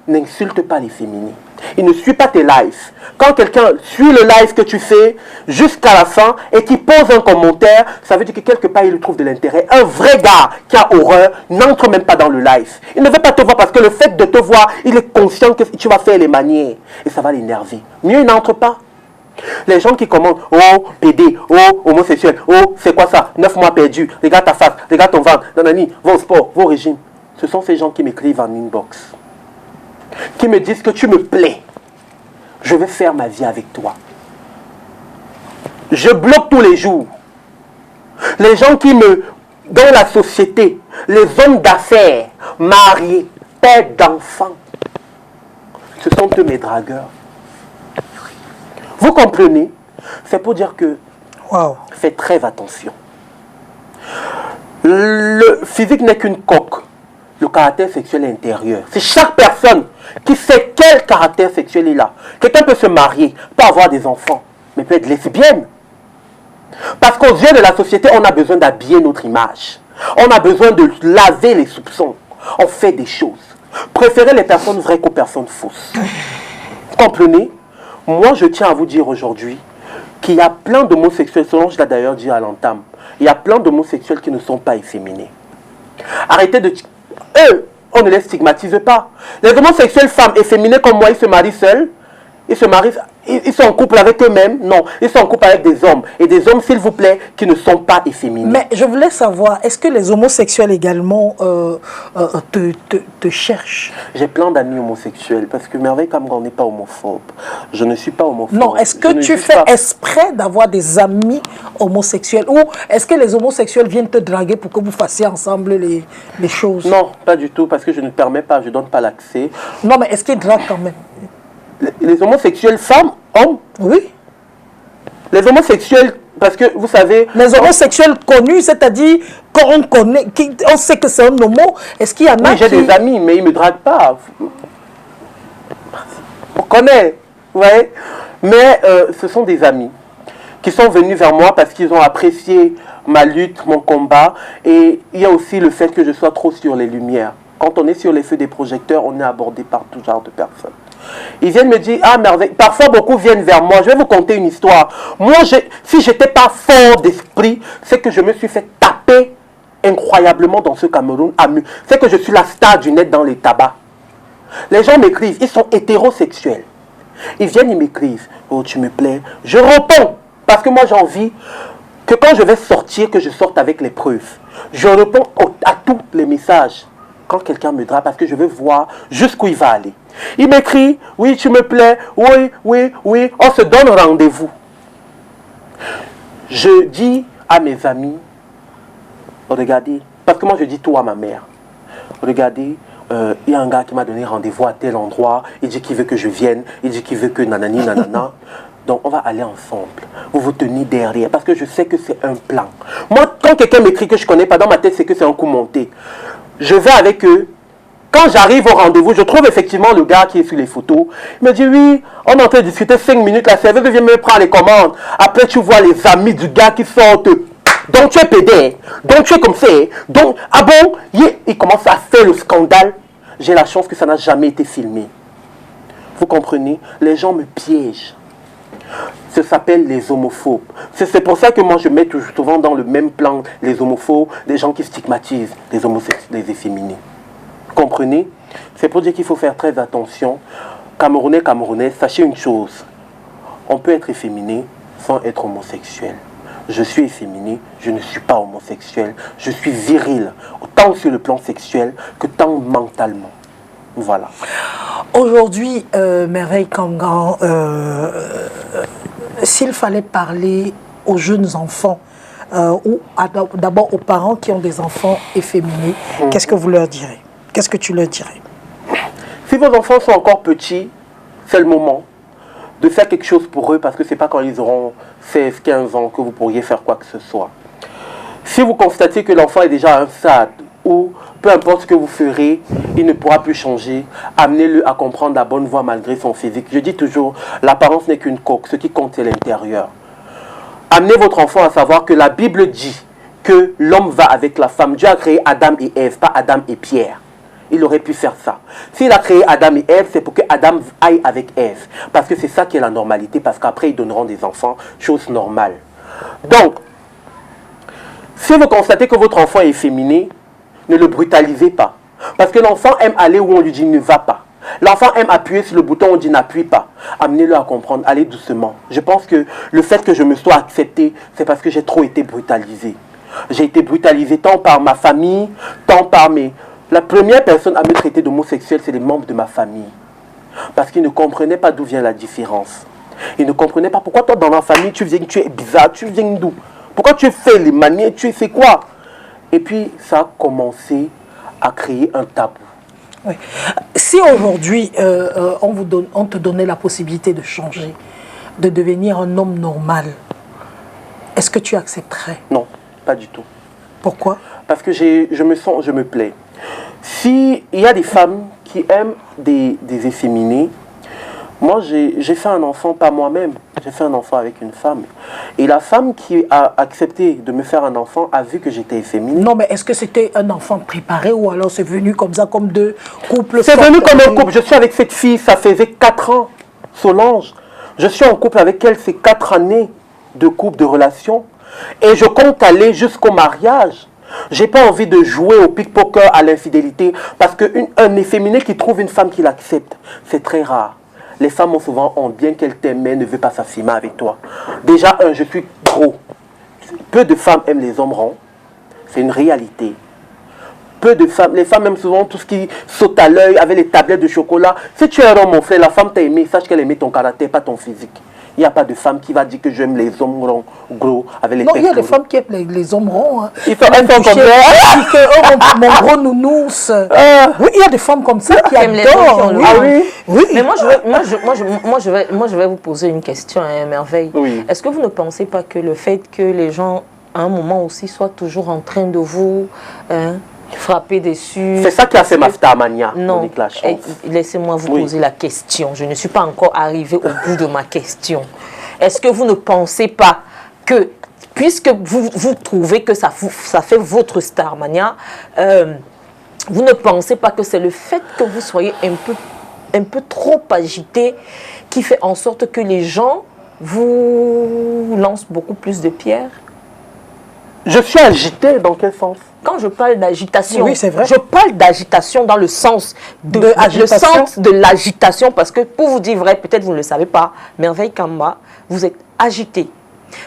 n'insulte pas les féminines. il ne suit pas tes lives. Quand quelqu'un suit le live que tu fais jusqu'à la fin et qui pose un commentaire, ça veut dire que quelque part il trouve de l'intérêt. Un vrai gars qui a horreur n'entre même pas dans le live. Il ne veut pas te voir parce que le fait de te voir, il est conscient que tu vas faire les manières et ça va l'énerver. Mieux il n'entre pas. Les gens qui commentent, oh PD, oh homosexuel, oh c'est quoi ça, 9 mois perdus, regarde ta face, regarde ton ventre, nanani, vos sports, vos régimes. Ce sont ces gens qui m'écrivent en inbox, qui me disent que tu me plais. Je vais faire ma vie avec toi. Je bloque tous les jours. Les gens qui me... Dans la société, les hommes d'affaires, mariés, pères d'enfants, ce sont eux mes dragueurs. Vous comprenez? C'est pour dire que... Wow. Faites très attention. Le physique n'est qu'une coque. Le caractère sexuel est intérieur. C'est chaque personne qui sait quel caractère sexuel il a. Quelqu'un peut se marier, peut avoir des enfants, mais peut être lesbienne. Parce qu'aux yeux de la société, on a besoin d'habiller notre image. On a besoin de laver les soupçons. On fait des choses. Préférez les personnes vraies qu'aux personnes fausses. Vous comprenez? Moi, je tiens à vous dire aujourd'hui qu'il y a plein d'homosexuels, selon je l'ai d'ailleurs dit à l'entame, il y a plein d'homosexuels qui ne sont pas efféminés. Arrêtez de... Eux, on ne les stigmatise pas. Les homosexuels femmes efféminées comme moi, ils se marient seuls. Ils se marient, ils sont en couple avec eux-mêmes. Non, ils sont en couple avec des hommes. Et des hommes, s'il vous plaît, qui ne sont pas efféminés. Mais je voulais savoir, est-ce que les homosexuels également te cherchent? J'ai plein d'amis homosexuels, parce que Merveille Kamgan n'est pas homophobe. Je ne suis pas homophobe. Non, est-ce que tu fais exprès d'avoir des amis homosexuels? Ou est-ce que les homosexuels viennent te draguer pour que vous fassiez ensemble les choses? Non, pas du tout, parce que je ne permets pas, je ne donne pas l'accès. Non, mais est-ce qu'ils draguent quand même? Les homosexuels femmes, hommes? Oui. Les homosexuels, parce que vous savez... Les homosexuels connus, c'est-à-dire qu'on connaît, on sait que c'est un homo, est-ce qu'il y en a oui, j'ai des amis, mais ils ne me draguent pas. On connaît, ouais. Mais ce sont des amis qui sont venus vers moi parce qu'ils ont apprécié ma lutte, mon combat. Et il y a aussi le fait que je sois trop sur les lumières. Quand on est sur les feux des projecteurs, on est abordé par tout genre de personnes. Ils viennent me dire, ah merveille, parfois beaucoup viennent vers moi, je vais vous conter une histoire. Moi, si je n'étais pas fort d'esprit, c'est que je me suis fait taper incroyablement dans ce Cameroun. C'est que je suis la star du net dans les tabacs. Les gens m'écrivent, ils sont hétérosexuels. Ils viennent, ils m'écrivent, oh tu me plais. Je réponds, parce que moi j'ai envie que quand je vais sortir, que je sorte avec les preuves. Je réponds à tous les messages quand quelqu'un me drague, parce que je veux voir jusqu'où il va aller. Il m'écrit, oui, tu me plais, oui, oui, oui, on se donne rendez-vous. Je dis à mes amis, regardez, parce que moi je dis tout à ma mère, regardez, il y a un gars qui m'a donné rendez-vous à tel endroit, il dit qu'il veut que je vienne, il dit qu'il veut que nanani, nanana. Donc on va aller ensemble. Vous vous tenez derrière, parce que je sais que c'est un plan. Moi, quand quelqu'un m'écrit que je ne connais pas, dans ma tête, c'est que c'est un coup monté. Je vais avec eux. Quand j'arrive au rendez-vous, je trouve effectivement le gars qui est sur les photos. Il me dit, oui, on est en train de discuter 5 minutes, la serveuse vient me prendre les commandes. Après, tu vois les amis du gars qui sortent. Donc, tu es pédé. Donc, tu es comme ça. Donc, ah bon, il commence à faire le scandale. J'ai la chance que ça n'a jamais été filmé. Vous comprenez? Les gens me piègent. Ça s'appelle les homophobes. C'est pour ça que moi, je mets toujours souvent dans le même plan les homophobes, des gens qui stigmatisent les homosexuels, les efféminés. Comprenez? C'est pour dire qu'il faut faire très attention. Camerounais, Camerounais, sachez une chose. On peut être efféminé sans être homosexuel. Je suis efféminé, je ne suis pas homosexuel. Je suis viril, autant sur le plan sexuel que tant mentalement. Voilà. Aujourd'hui, Merveille Kamgan, s'il fallait parler aux jeunes enfants, ou d'abord aux parents qui ont des enfants efféminés, qu'est-ce que vous leur direz? Qu'est-ce que tu leur dirais? Si vos enfants sont encore petits, c'est le moment de faire quelque chose pour eux, parce que ce n'est pas quand ils auront 16, 15 ans que vous pourriez faire quoi que ce soit. Si vous constatez que l'enfant est déjà à un stade où, peu importe ce que vous ferez, il ne pourra plus changer, amenez-le à comprendre la bonne voie malgré son physique. Je dis toujours, l'apparence n'est qu'une coque, ce qui compte c'est l'intérieur. Amenez votre enfant à savoir que la Bible dit que l'homme va avec la femme. Dieu a créé Adam et Ève, pas Adam et Pierre. Il aurait pu faire ça. S'il a créé Adam et Ève, c'est pour que Adam aille avec Ève. Parce que c'est ça qui est la normalité, parce qu'après, ils donneront des enfants, chose normale. Donc, si vous constatez que votre enfant est efféminé, ne le brutalisez pas. Parce que l'enfant aime aller où on lui dit ne va pas. L'enfant aime appuyer sur le bouton, on dit n'appuie pas. Amenez-le à comprendre, allez doucement. Je pense que le fait que je me sois accepté, c'est parce que j'ai trop été brutalisé. J'ai été brutalisé tant par ma famille, tant par mes... La première personne à me traiter d'homosexuel, c'est les membres de ma famille. Parce qu'ils ne comprenaient pas d'où vient la différence. Ils ne comprenaient pas pourquoi toi, dans ma famille, tu es bizarre, tu viens d'où? Pourquoi tu fais les manières, tu fais quoi? Et puis, ça a commencé à créer un tabou. Oui. Si aujourd'hui, on te donnait la possibilité de changer, de devenir un homme normal, est-ce que tu accepterais? Non, pas du tout. Pourquoi? Parce que je me plais. S'il y a des femmes qui aiment des efféminés, moi j'ai fait un enfant pas moi-même, j'ai fait un enfant avec une femme. Et la femme qui a accepté de me faire un enfant a vu que j'étais efféminé. Non, mais est-ce que c'était un enfant préparé ou alors c'est venu comme ça, comme deux couples? C'est venu comme un couple. Je suis avec cette fille, ça faisait 4 ans, Solange. Je suis en couple avec elle, c'est 4 années de couple, de relation. Et je compte aller jusqu'au mariage. J'ai pas envie de jouer au pickpocket, à l'infidélité, parce qu'un efféminé qui trouve une femme qui l'accepte, c'est très rare. Les femmes ont souvent honte, bien qu'elles t'aiment, mais ne veulent pas s'affirmer avec toi. Déjà, je suis gros. Peu de femmes aiment les hommes ronds. C'est une réalité. Peu de femmes, les femmes aiment souvent tout ce qui saute à l'œil avec les tablettes de chocolat. Si tu es un homme, mon frère, la femme t'a aimé, sache qu'elle aimait ton caractère, pas ton physique. Il n'y a pas de femme qui va dire que j'aime les hommes ronds, gros, avec les Non, il y a pectoraux. des femmes qui aiment les hommes ronds. Hein. Elles sont comme ça. Mon gros nounours. Oui, il y a des femmes comme ça qui aiment les hommes qui adorent. ont le Oui. rond. Oui. Oui. Mais moi, je vais vous poser une question, hein, Merveille. Oui. Est-ce que vous ne pensez pas que le fait que les gens, à un moment aussi, soient toujours en train de vous frapper dessus... C'est ça qui a fait ma Starmania. Non, laissez-moi vous poser la question. Je ne suis pas encore arrivée au bout de ma question. Est-ce que vous ne pensez pas que, puisque vous trouvez que ça fait votre Starmania, vous ne pensez pas que c'est le fait que vous soyez un peu trop agité qui fait en sorte que les gens vous lancent beaucoup plus de pierres? Je suis agité dans quel sens? Quand je parle d'agitation, oui, c'est vrai. je parle d'agitation dans le sens de l'agitation, parce que pour vous dire vrai, peut-être vous ne le savez pas, Merveille Kamba, vous êtes agité.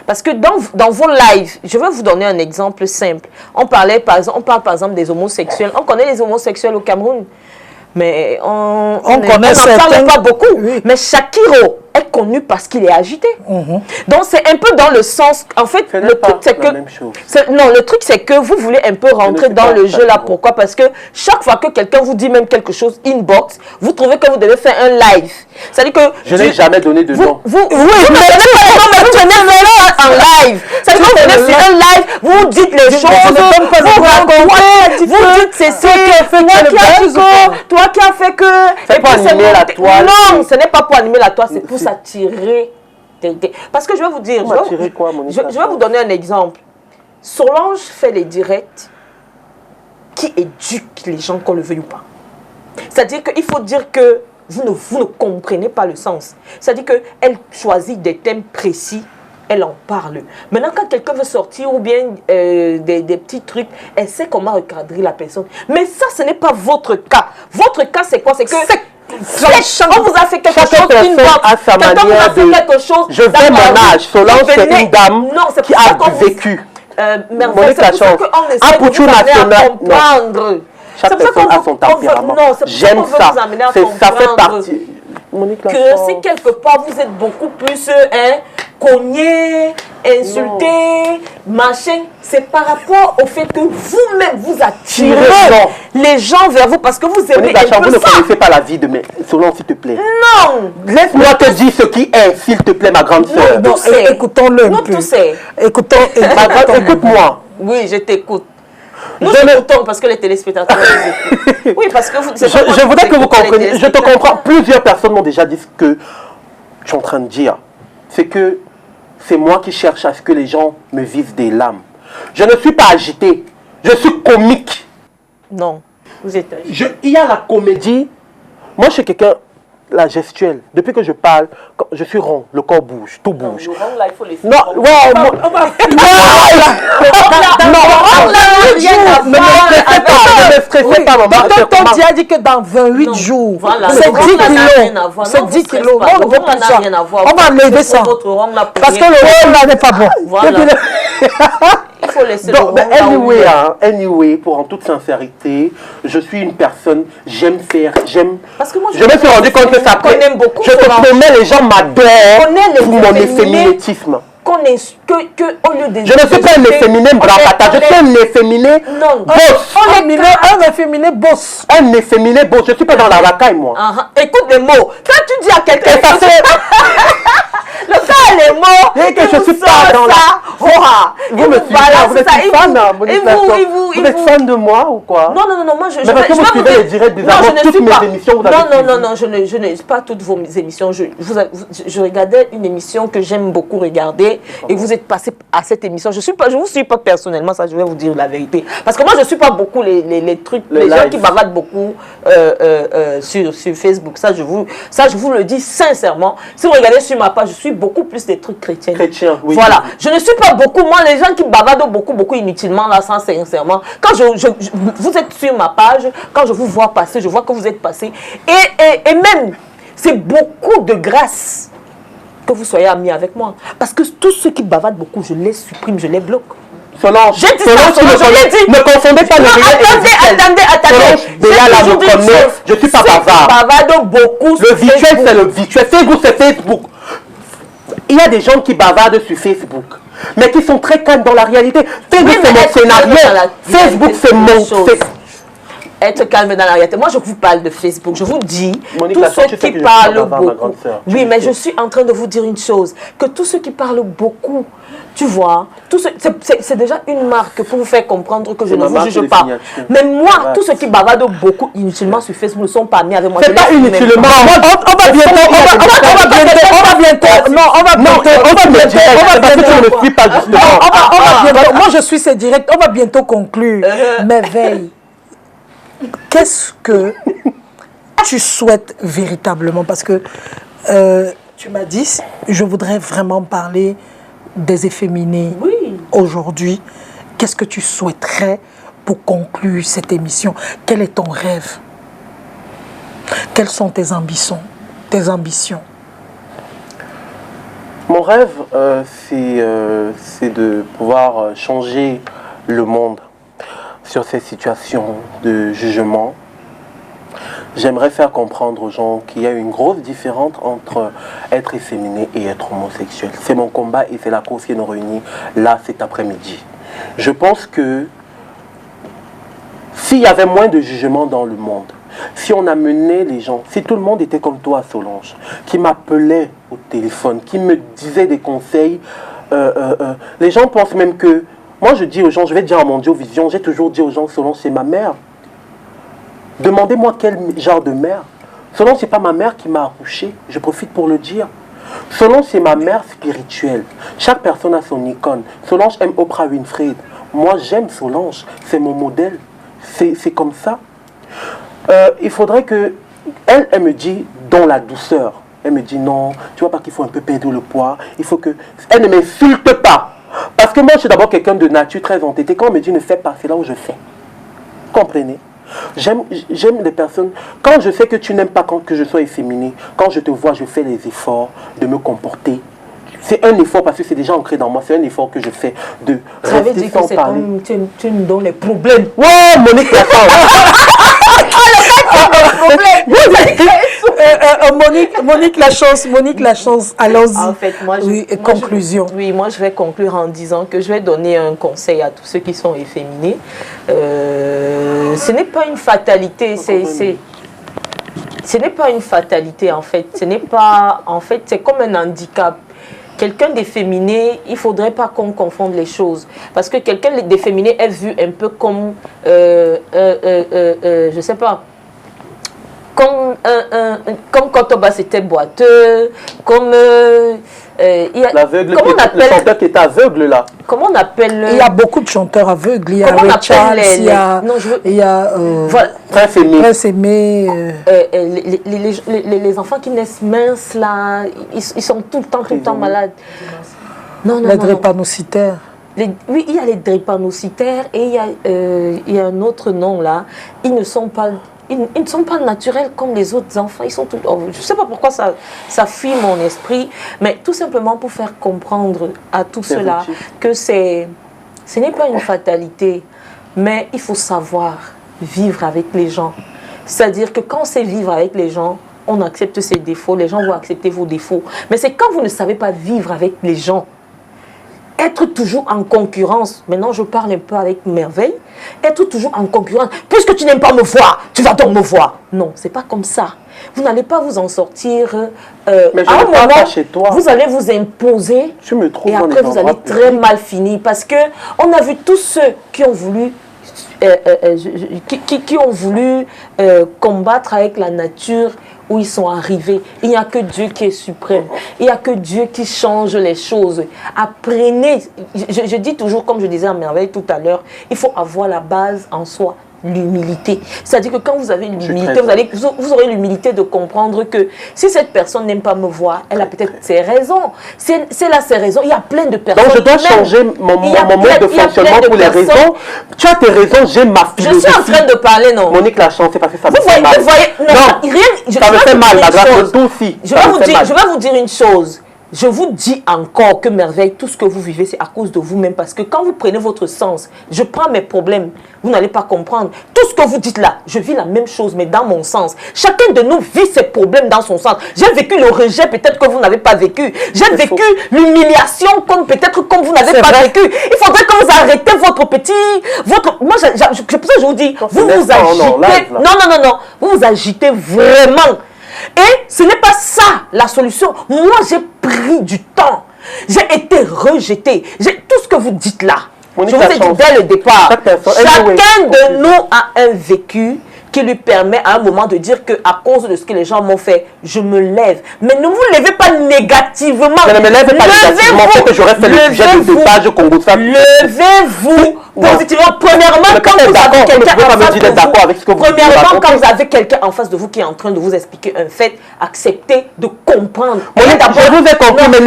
Parce que dans vos lives, je vais vous donner un exemple simple. On parle par exemple des homosexuels. On connaît les homosexuels au Cameroun, mais on n'en parle pas beaucoup. Oui. Mais Shakiro est connu parce qu'il est agité. Donc c'est un peu dans le sens, en fait, le truc c'est que le truc c'est que vous voulez un peu rentrer dans le jeu là. Pourquoi? Parce que chaque fois que quelqu'un vous dit même quelque chose inbox, vous trouvez que vous devez faire un live. C'est-à-dire que je n'ai jamais donné de nom. Vous ne donnez pas en live. C'est-à-dire que vous venez sur un live, vous dites les choses, vous racontez, vous dites c'est toi qui as fait que... C'est pour animer la toile. Non, ce n'est pas pour animer la toile, c'est pour s'attirer. Parce que je vais vous dire, je vais vous donner un exemple. Solange fait les directs qui éduquent les gens, qu'on le veuille ou pas. C'est-à-dire qu'il faut dire que vous ne comprenez pas le sens. C'est-à-dire qu'elle choisit des thèmes précis, elle en parle. Maintenant, quand quelqu'un veut sortir ou bien des petits trucs, elle sait comment recadrer la personne. Mais ça, ce n'est pas votre cas. Votre cas, c'est quoi? C'est que... on vous a fait quelque chose, une chose. Je vais mon âge. Solange, c'est une dame qui a vécu. Merveille, c'est pour ça qu'on essaie de vous amener à comprendre. Chaque personne a son tempérament. J'aime ça. Ça fait partie. Que si quelque part vous êtes beaucoup plus cogné, insulté, machin, c'est par rapport au fait que vous-même vous attirez les gens vers vous parce que vous aimez un peu ça. Vous ne connaissez pas la vie de mes... Solange, s'il te plaît. Non. Laisse-moi te dire ce qui est, s'il te plaît, ma grande sœur. Écoutons-le un peu. Écoute-moi. Oui, je t'écoute. Nous écoutons parce que les téléspectateurs les écoutent. Oui, parce que je voudrais que vous compreniez. Je te comprends. Plusieurs personnes m'ont déjà dit ce que je suis en train de dire. C'est que c'est moi qui cherche à ce que les gens me visent des lames. Je ne suis pas agité. Je suis comique. Non. Vous êtes il y a la comédie. Moi, je suis quelqu'un, la gestuelle. Depuis que je parle, je suis rond, le corps bouge, tout bouge. Le rond, là, il faut laisser. Non, ouais, On va ne me stressez pas, maman. Tonton Dia a dit que dans 28 jours, voilà, c'est 10 kilos. C'est 10 kilos. Non, On ne veut pas ça. On va enlever ça. Parce que le rond là n'est pas bon. Voilà. Il faut laisser le rond Mais là où il est. anyway, pour en toute sincérité, je suis une personne, j'aime faire, Parce que moi, je me suis rendu compte que ça qu'on aime beaucoup. Je te promets, les gens m'adorent pour mon efféminétisme. Qu'on est au lieu de. Je ne suis pas un efféminé brapata, je suis un efféminé boss. Un efféminé boss. Un efféminé boss, je ne suis pas dans la racaille, moi. Écoute les mots. Quand tu dis à quelqu'un Et ça fait... le gars, les mots, et que je suis pas dans la... Vous me suivez, vous êtes fan, vous êtes fan de moi ou quoi? Non, moi je... Mais parce que vous suivez les directs des amours, toutes mes émissions, vous avez Non, je n'ai pas toutes vos émissions. Je regardais une émission que j'aime beaucoup regarder et vous êtes passé à cette émission. Je vous suis pas personnellement, ça je vais vous dire la vérité. Parce que moi je suis pas beaucoup les trucs, les gens qui bavardent beaucoup sur Facebook. Ça je vous le dis sincèrement. Si vous regardez sur ma page, je suis beaucoup plus des trucs chrétiens. Oui. Voilà. Je ne suis pas beaucoup, moi les gens qui bavardent beaucoup inutilement là, sans sincèrement. Quand vous êtes sur ma page, quand je vous vois passer, je vois que vous êtes passé. Et même, c'est beaucoup de grâce que vous soyez amis avec moi. Parce que tous ceux qui bavardent beaucoup, je les supprime, je les bloque. Solange, j'ai dit ça, ne confondez pas le réel et le virtuel. Je suis pas bavard. Bavarde beaucoup. Le virtuel, c'est le virtuel. Facebook, c'est Facebook. Il y a des gens qui bavardent sur Facebook, mais qui sont très calmes dans la réalité. Facebook, c'est mon scénario. Facebook, c'est mon... Être calme dans la réalité. Moi, je vous parle de Facebook. Je vous dis, Monique, tous ceux qui parlent beaucoup... Oui, mais je suis en train de vous dire une chose. Que tous ceux qui parlent beaucoup, tu vois, c'est déjà une marque pour vous faire comprendre que je ne vous juge pas. Mais moi, tous ceux qui bavardent beaucoup inutilement sur Facebook ne sont pas amis avec moi. C'est pas inutilement. On va bientôt... Moi, je suis ces directs. On va bientôt conclure. Mais veille. Qu'est-ce que tu souhaites véritablement? Parce que tu m'as dit, je voudrais vraiment parler des efféminés aujourd'hui. Qu'est-ce que tu souhaiterais pour conclure cette émission? Quel est ton rêve? Quelles sont tes ambitions? Mon rêve, c'est de pouvoir changer le monde sur ces situations de jugement. J'aimerais faire comprendre aux gens qu'il y a une grosse différence entre être efféminé et être homosexuel. C'est mon combat et c'est la cause qui nous réunit là cet après-midi. Je pense que s'il y avait moins de jugement dans le monde, si on amenait les gens, si tout le monde était comme toi, Solange, qui m'appelait au téléphone, qui me disait des conseils, les gens pensent même que... Moi, je dis aux gens, je vais dire à mon Dieu Vision, j'ai toujours dit aux gens, Solange, c'est ma mère. Demandez-moi quel genre de mère. Solange, c'est pas ma mère qui m'a accouché, je profite pour le dire. Solange, c'est ma mère spirituelle. Chaque personne a son icône. Solange aime Oprah Winfrey. Moi, j'aime Solange, c'est mon modèle. C'est comme ça. Il faudrait que... Elle me dit, dans la douceur, elle me dit, non, tu vois pas qu'il faut un peu perdre le poids. Il faut que... Elle ne m'insulte pas. Parce que moi, je suis d'abord quelqu'un de nature très entêté. Quand on me dit ne fais pas, c'est là où je fais. Comprenez? J'aime les personnes... Quand je sais que tu n'aimes pas que je sois efféminé, quand je te vois, je fais les efforts de me comporter. C'est un effort parce que c'est déjà ancré dans moi. C'est un effort que je fais de rester sans parler. Ça veut dire que tu me donnes les problèmes. Ouais, Monique, Monique la chance, allons-y. En fait, conclusion. Moi je vais conclure en disant que je vais donner un conseil à tous ceux qui sont efféminés. Ce n'est pas une fatalité, ce n'est pas une fatalité en fait. C'est comme un handicap. Quelqu'un d'efféminé, il ne faudrait pas qu'on confonde les choses. Parce que quelqu'un d'efféminé est vu un peu comme, je ne sais pas, comme comme Kotoba c'était boiteux, comme l'aveugle, le chanteur qui est aveugle là. Comment on appelle Il y a beaucoup de chanteurs aveugles. Il y a Ray Charles, il y a Prince Aimé. Les enfants qui naissent minces là, ils sont tout le temps malades. Les drépanocytaires. Oui, il y a les drépanocytaires et il y a un autre nom là. Ils ne sont pas naturels comme les autres enfants. Ils sont je ne sais pas pourquoi ça fuit mon esprit, mais tout simplement pour faire comprendre à tout cela que ce n'est pas une fatalité, mais il faut savoir vivre avec les gens. C'est-à-dire que quand c'est vivre avec les gens, on accepte ses défauts, les gens vont accepter vos défauts. Mais c'est quand vous ne savez pas vivre avec les gens, être toujours en concurrence, maintenant je parle un peu avec Merveille, être toujours en concurrence, puisque tu n'aimes pas me voir, tu vas donc me voir. Non, c'est pas comme ça. Vous n'allez pas vous en sortir. Mais je ne parle pas chez toi. Vous allez vous imposer tu me trouves et après vous allez très mal finir parce que on a vu tous ceux qui ont voulu combattre avec la nature où ils sont arrivés. Il n'y a que Dieu qui est suprême. Il n'y a que Dieu qui change les choses. Apprenez, je dis toujours, comme je disais à Merveille tout à l'heure, il faut avoir la base en soi, l'humilité. C'est-à-dire que quand vous avez l'humilité, vous aurez l'humilité de comprendre que si cette personne n'aime pas me voir, elle a peut-être ses raisons. Si elle a ses raisons, il y a plein de personnes. Donc je dois changer mon mode de fonctionnement pour les raisons. Tu as tes raisons, j'ai ma philosophie. Je suis en train de parler, non. Monique, la chance, c'est parce que ça me fait mal. Vous voyez, non, rien. Ça me fait mal, la grâce de aussi. Je vais vous dire une chose. Je vous dis encore que Merveille, tout ce que vous vivez, c'est à cause de vous-même. Parce que quand vous prenez votre sens, je prends mes problèmes, vous n'allez pas comprendre. Tout ce que vous dites là, je vis la même chose, mais dans mon sens. Chacun de nous vit ses problèmes dans son sens. J'ai vécu le rejet, peut-être que vous n'avez pas vécu. J'ai vécu l'humiliation, peut-être comme vous n'avez pas vécu. Il faudrait que vous arrêtez votre petit... Moi, c'est pour ça que je vous dis, vous vous agitez... Non. Vous vous agitez vraiment. Et ce n'est pas ça la solution. Moi, j'ai pris du temps. J'ai été rejetée. Tout ce que vous dites là, je vous ai dit dès le départ. Chacun de nous a un vécu qui lui permet à un moment de dire que à cause de ce que les gens m'ont fait, je me lève. Mais ne vous levez pas négativement. Je ne me lève pas négativement, c'est que j'aurais fait le sujet du débat, je Congo ça. Levez-vous positivement. Premièrement, quand vous avez quelqu'un en face de vous, premièrement, quand vous avez quelqu'un en face de vous qui est en train de vous expliquer un fait, acceptez de comprendre. Je vous ai compris, mais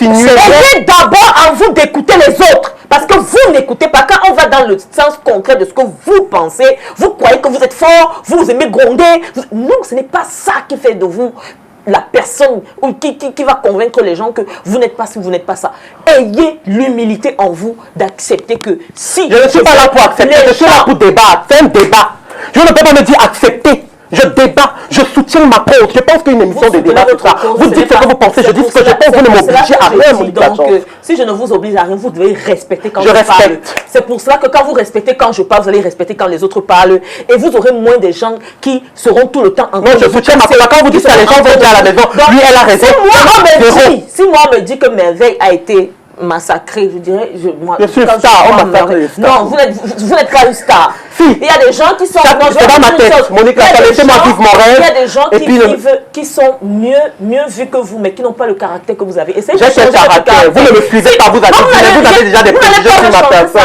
essayez d'abord en vous d'écouter les autres. Parce que vous n'écoutez pas. Quand on va dans le sens concret de ce que vous pensez, vous croyez que vous êtes fort, vous aimez gronder. Non, ce n'est pas ça qui fait de vous la personne qui va convaincre les gens que vous n'êtes pas ci, vous n'êtes pas ça. Ayez l'humilité en vous d'accepter que si... Je ne suis pas là pour accepter, je suis là pour débattre. C'est un débat. Je ne peux pas me dire accepter. Je débat, je soutiens ma cause. Je pense qu'une émission de débat, c'est ça. Vous dites ce que vous pensez, je dis ce que je pense. Vous ne m'obligez à rien, Monique. Donc, si je ne vous oblige à rien, vous devez respecter quand je parle. C'est pour cela que quand vous respectez quand je parle, vous allez respecter quand les autres parlent. Et vous aurez moins de gens qui seront tout le temps en train de... Non, je soutiens ma cause. Quand vous dites que les gens vont dire à la maison, lui, elle a raison. Si moi, on me dit que Merveille a été massacré, je dirais... Je suis une star, on massacre les stars. Non, vous n'êtes pas une star. Si. Il y a des gens qui sont... C'est dans ma tête, Monique, laissez-moi vivre mon rêve. Il y a des gens qui sont mieux vus que vous, mais qui n'ont pas le caractère que vous avez. J'ai quel caractère? Vous ne me suivez pas, vous avez déjà des préjugés sur ma personne.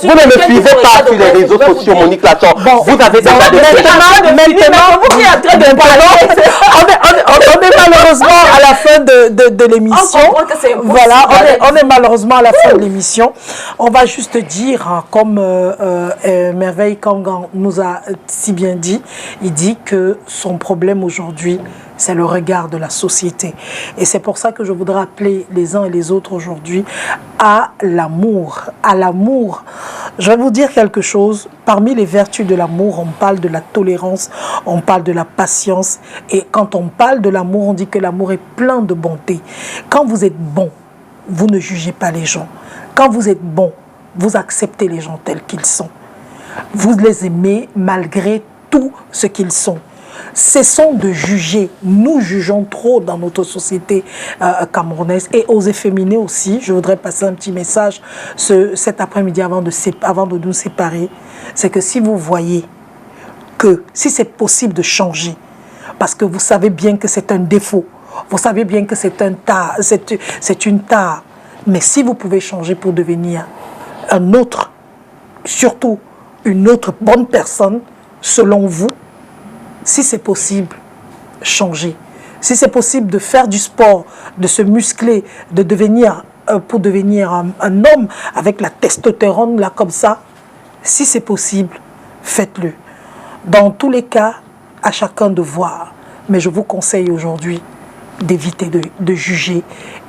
Vous ne me suivez pas sur les réseaux sociaux, Monique Lachon. Vous avez déjà des préjugés. On est malheureusement à la fin de l'émission. Voilà, on est malheureusement à la fin de l'émission. On va juste dire, comme Merveille Kangan nous a si bien dit, il dit que son problème aujourd'hui, c'est le regard de la société. Et c'est pour ça que je voudrais appeler les uns et les autres aujourd'hui à l'amour. À l'amour. Je vais vous dire quelque chose. Parmi les vertus de l'amour, on parle de la tolérance, on parle de la patience. Et quand on parle de l'amour, on dit que l'amour est plein de bonté. Quand vous êtes bon, vous ne jugez pas les gens. Quand vous êtes bon, vous acceptez les gens tels qu'ils sont. Vous les aimez malgré tout ce qu'ils sont. Cessons de juger. Nous jugeons trop dans notre société camerounaise et aux efféminés aussi. Je voudrais passer un petit message cet après-midi avant de nous séparer. C'est que si vous voyez que, si c'est possible de changer, parce que vous savez bien que c'est un défaut, vous savez bien que c'est une tare, mais si vous pouvez changer pour devenir un autre, surtout une autre bonne personne, selon vous, si c'est possible, changez. Si c'est possible de faire du sport, de se muscler, de devenir, pour devenir un homme avec la testostérone, là, comme ça, si c'est possible, faites-le. Dans tous les cas, à chacun de voir. Mais je vous conseille aujourd'hui d'éviter de juger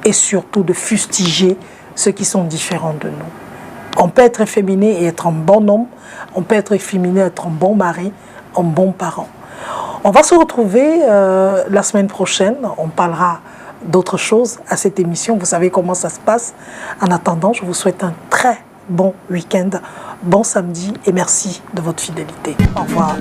et surtout de fustiger ceux qui sont différents de nous. On peut être efféminé et être un bon homme. On peut être efféminé et être un bon mari, un bon parent. On va se retrouver la semaine prochaine. On parlera d'autres choses à cette émission. Vous savez comment ça se passe. En attendant, je vous souhaite un très bon week-end, bon samedi et merci de votre fidélité. Au revoir.